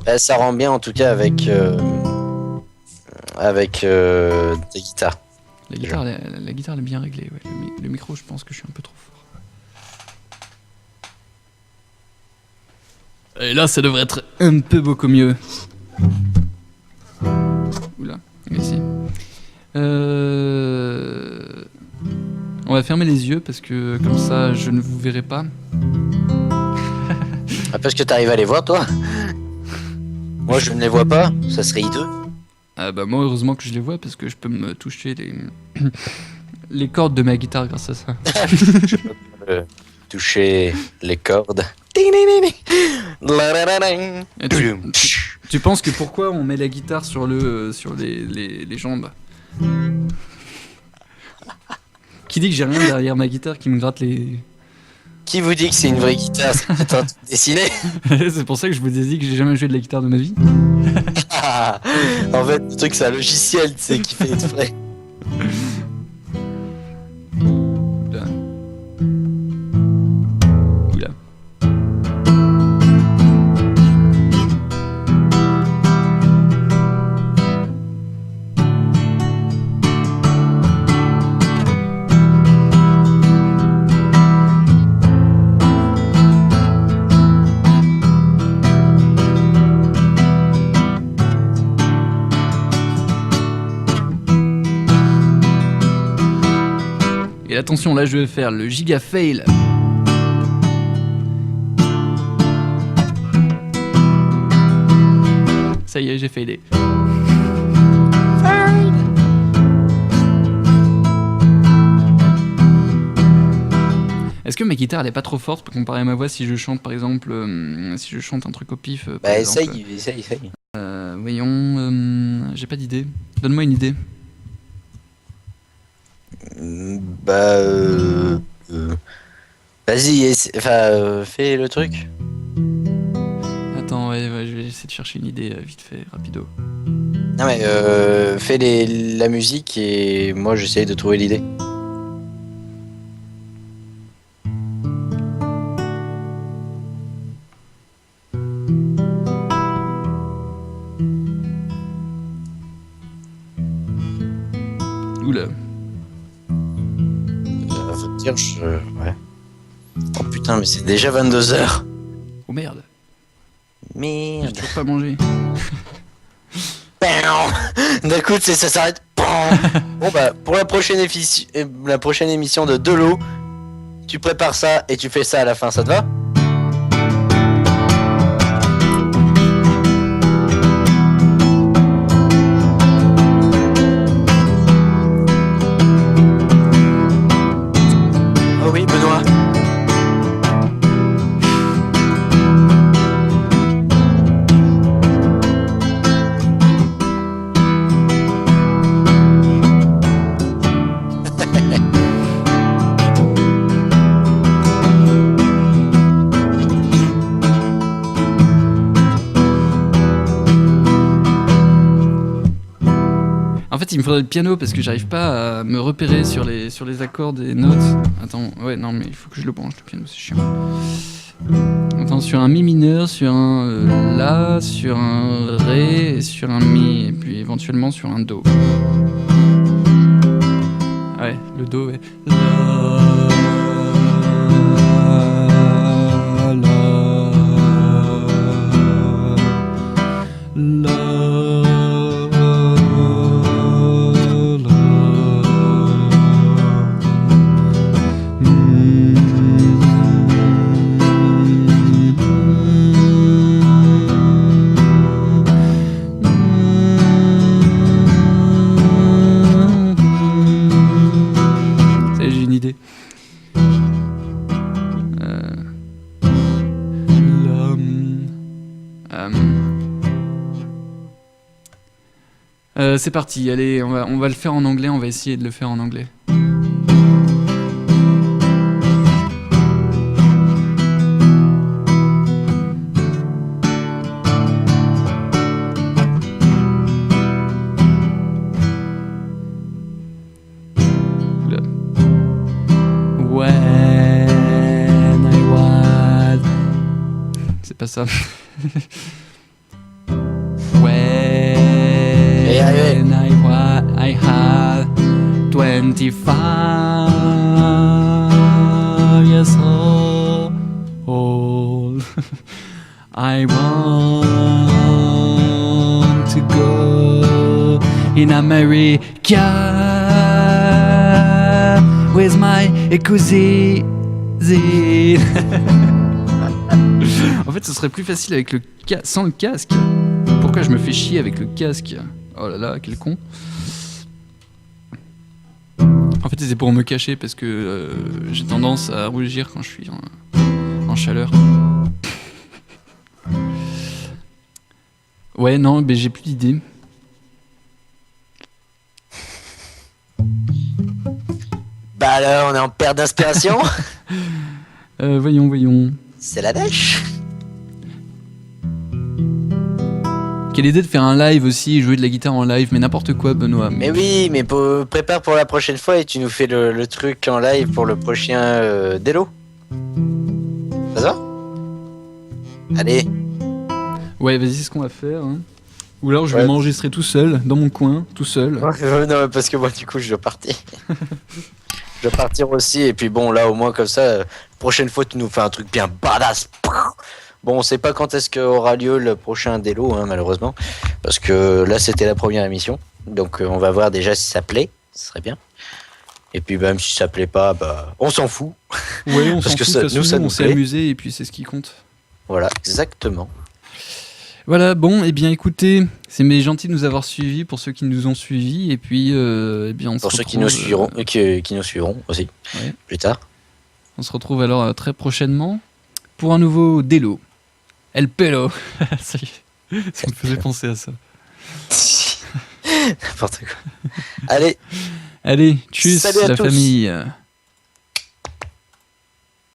Bah, ça rend bien en tout cas avec des guitares. La guitare elle est bien réglée. Ouais. Le micro, je pense que je suis un peu trop fort. Et là, ça devrait être un peu beaucoup mieux. Oula, ici. On va fermer les yeux parce que comme ça, je ne vous verrai pas. Ah, parce que t'arrives à les voir, toi? Moi, je ne les vois pas. Ça serait hideux. Ah bah moi, heureusement que je les vois parce que je peux me toucher les cordes de ma guitare grâce à ça. Toucher les cordes. Et tu penses que pourquoi on met la guitare sur les jambes? Qui dit que j'ai rien derrière ma guitare qui me gratte les... Qui vous dit que c'est une vraie guitare? C'est peut-être un truc dessiné. C'est pour ça que je vous ai dit que j'ai jamais joué de la guitare de ma vie. En fait, le truc, c'est un logiciel, tu sais, qui fait exprès. Oula. Oula. Et attention, là je vais faire le giga fail. Ça y est, j'ai failé. Est-ce que ma guitare elle est pas trop forte pour comparer à ma voix si je chante par exemple, si je chante un truc au pif par Bah, exemple. essaye. Voyons, j'ai pas d'idée. Donne-moi une idée. Bah, vas-y, fais le truc. Attends, ouais, je vais essayer de chercher une idée vite fait, rapido. Non, mais fais la musique et moi, j'essaye de trouver l'idée. Oula. Faut te dire, ouais. Oh putain, mais c'est déjà 22h. Oh merde, j'ai Merde. toujours pas mangé. D'un coup, ça s'arrête. Bon bah, pour la prochaine émission de Delo, tu prépares ça et tu fais ça à la fin, ça te va? Oh oui, Benoît. En fait, il me faudrait le piano parce que j'arrive pas à me repérer sur les accords des notes. Attends, ouais, non, mais il faut que je le branche, le piano, c'est chiant. Attends, sur un mi mineur, sur un la, sur un ré, et sur un mi, et puis éventuellement sur un do. Ouais, le do, ouais. J'ai une idée. C'est parti, allez, on va le faire en anglais, on va essayer de le faire en anglais. Oula. When I was... C'est pas ça. I had 25 years old. I want to go in America with my cousine. En fait, ce serait plus facile avec sans le casque. Pourquoi je me fais chier avec le casque? Oh là là, quel con. En fait, c'est pour me cacher parce que j'ai tendance à rougir quand je suis en chaleur. Ouais, non, mais j'ai plus d'idées. Bah alors, on est en perte d'inspiration. Voyons. C'est la dèche. Quelle idée de faire un live aussi, jouer de la guitare en live, mais n'importe quoi, Benoît. Mais oui, mais prépare pour la prochaine fois et tu nous fais le truc en live pour le prochain Delo. Ça va? Allez. Ouais, vas-y, c'est ce qu'on va faire. Hein. Ou alors je vais m'enregistrer tout seul, dans mon coin, tout seul. Non, parce que moi, du coup, je dois partir. Je dois partir aussi. Et puis bon, là, au moins, comme ça, prochaine fois, tu nous fais un truc bien badass. Bon, on sait pas quand est-ce qu'aura lieu le prochain Delo, hein, malheureusement. Parce que là, c'était la première émission. Donc, on va voir déjà si ça plaît. Ce serait bien. Et puis, même si ça plaît pas, bah, on s'en fout. Ouais, on s'en fout. Ça, nous, ça on nous s'est plaît. amusé et puis c'est ce qui compte. Voilà, exactement. Voilà, bon, eh bien écoutez, c'est gentil de nous avoir suivis pour ceux qui nous ont suivis. Et puis, eh bien, on Pour se ceux retrouve, qui nous suivront, qui nous suivront aussi, ouais. Plus tard. On se retrouve alors très prochainement pour un nouveau Delo. El Pelo. Ça me faisait penser à ça. N'importe quoi. Allez, Allez, tchuss salut à la tous. famille.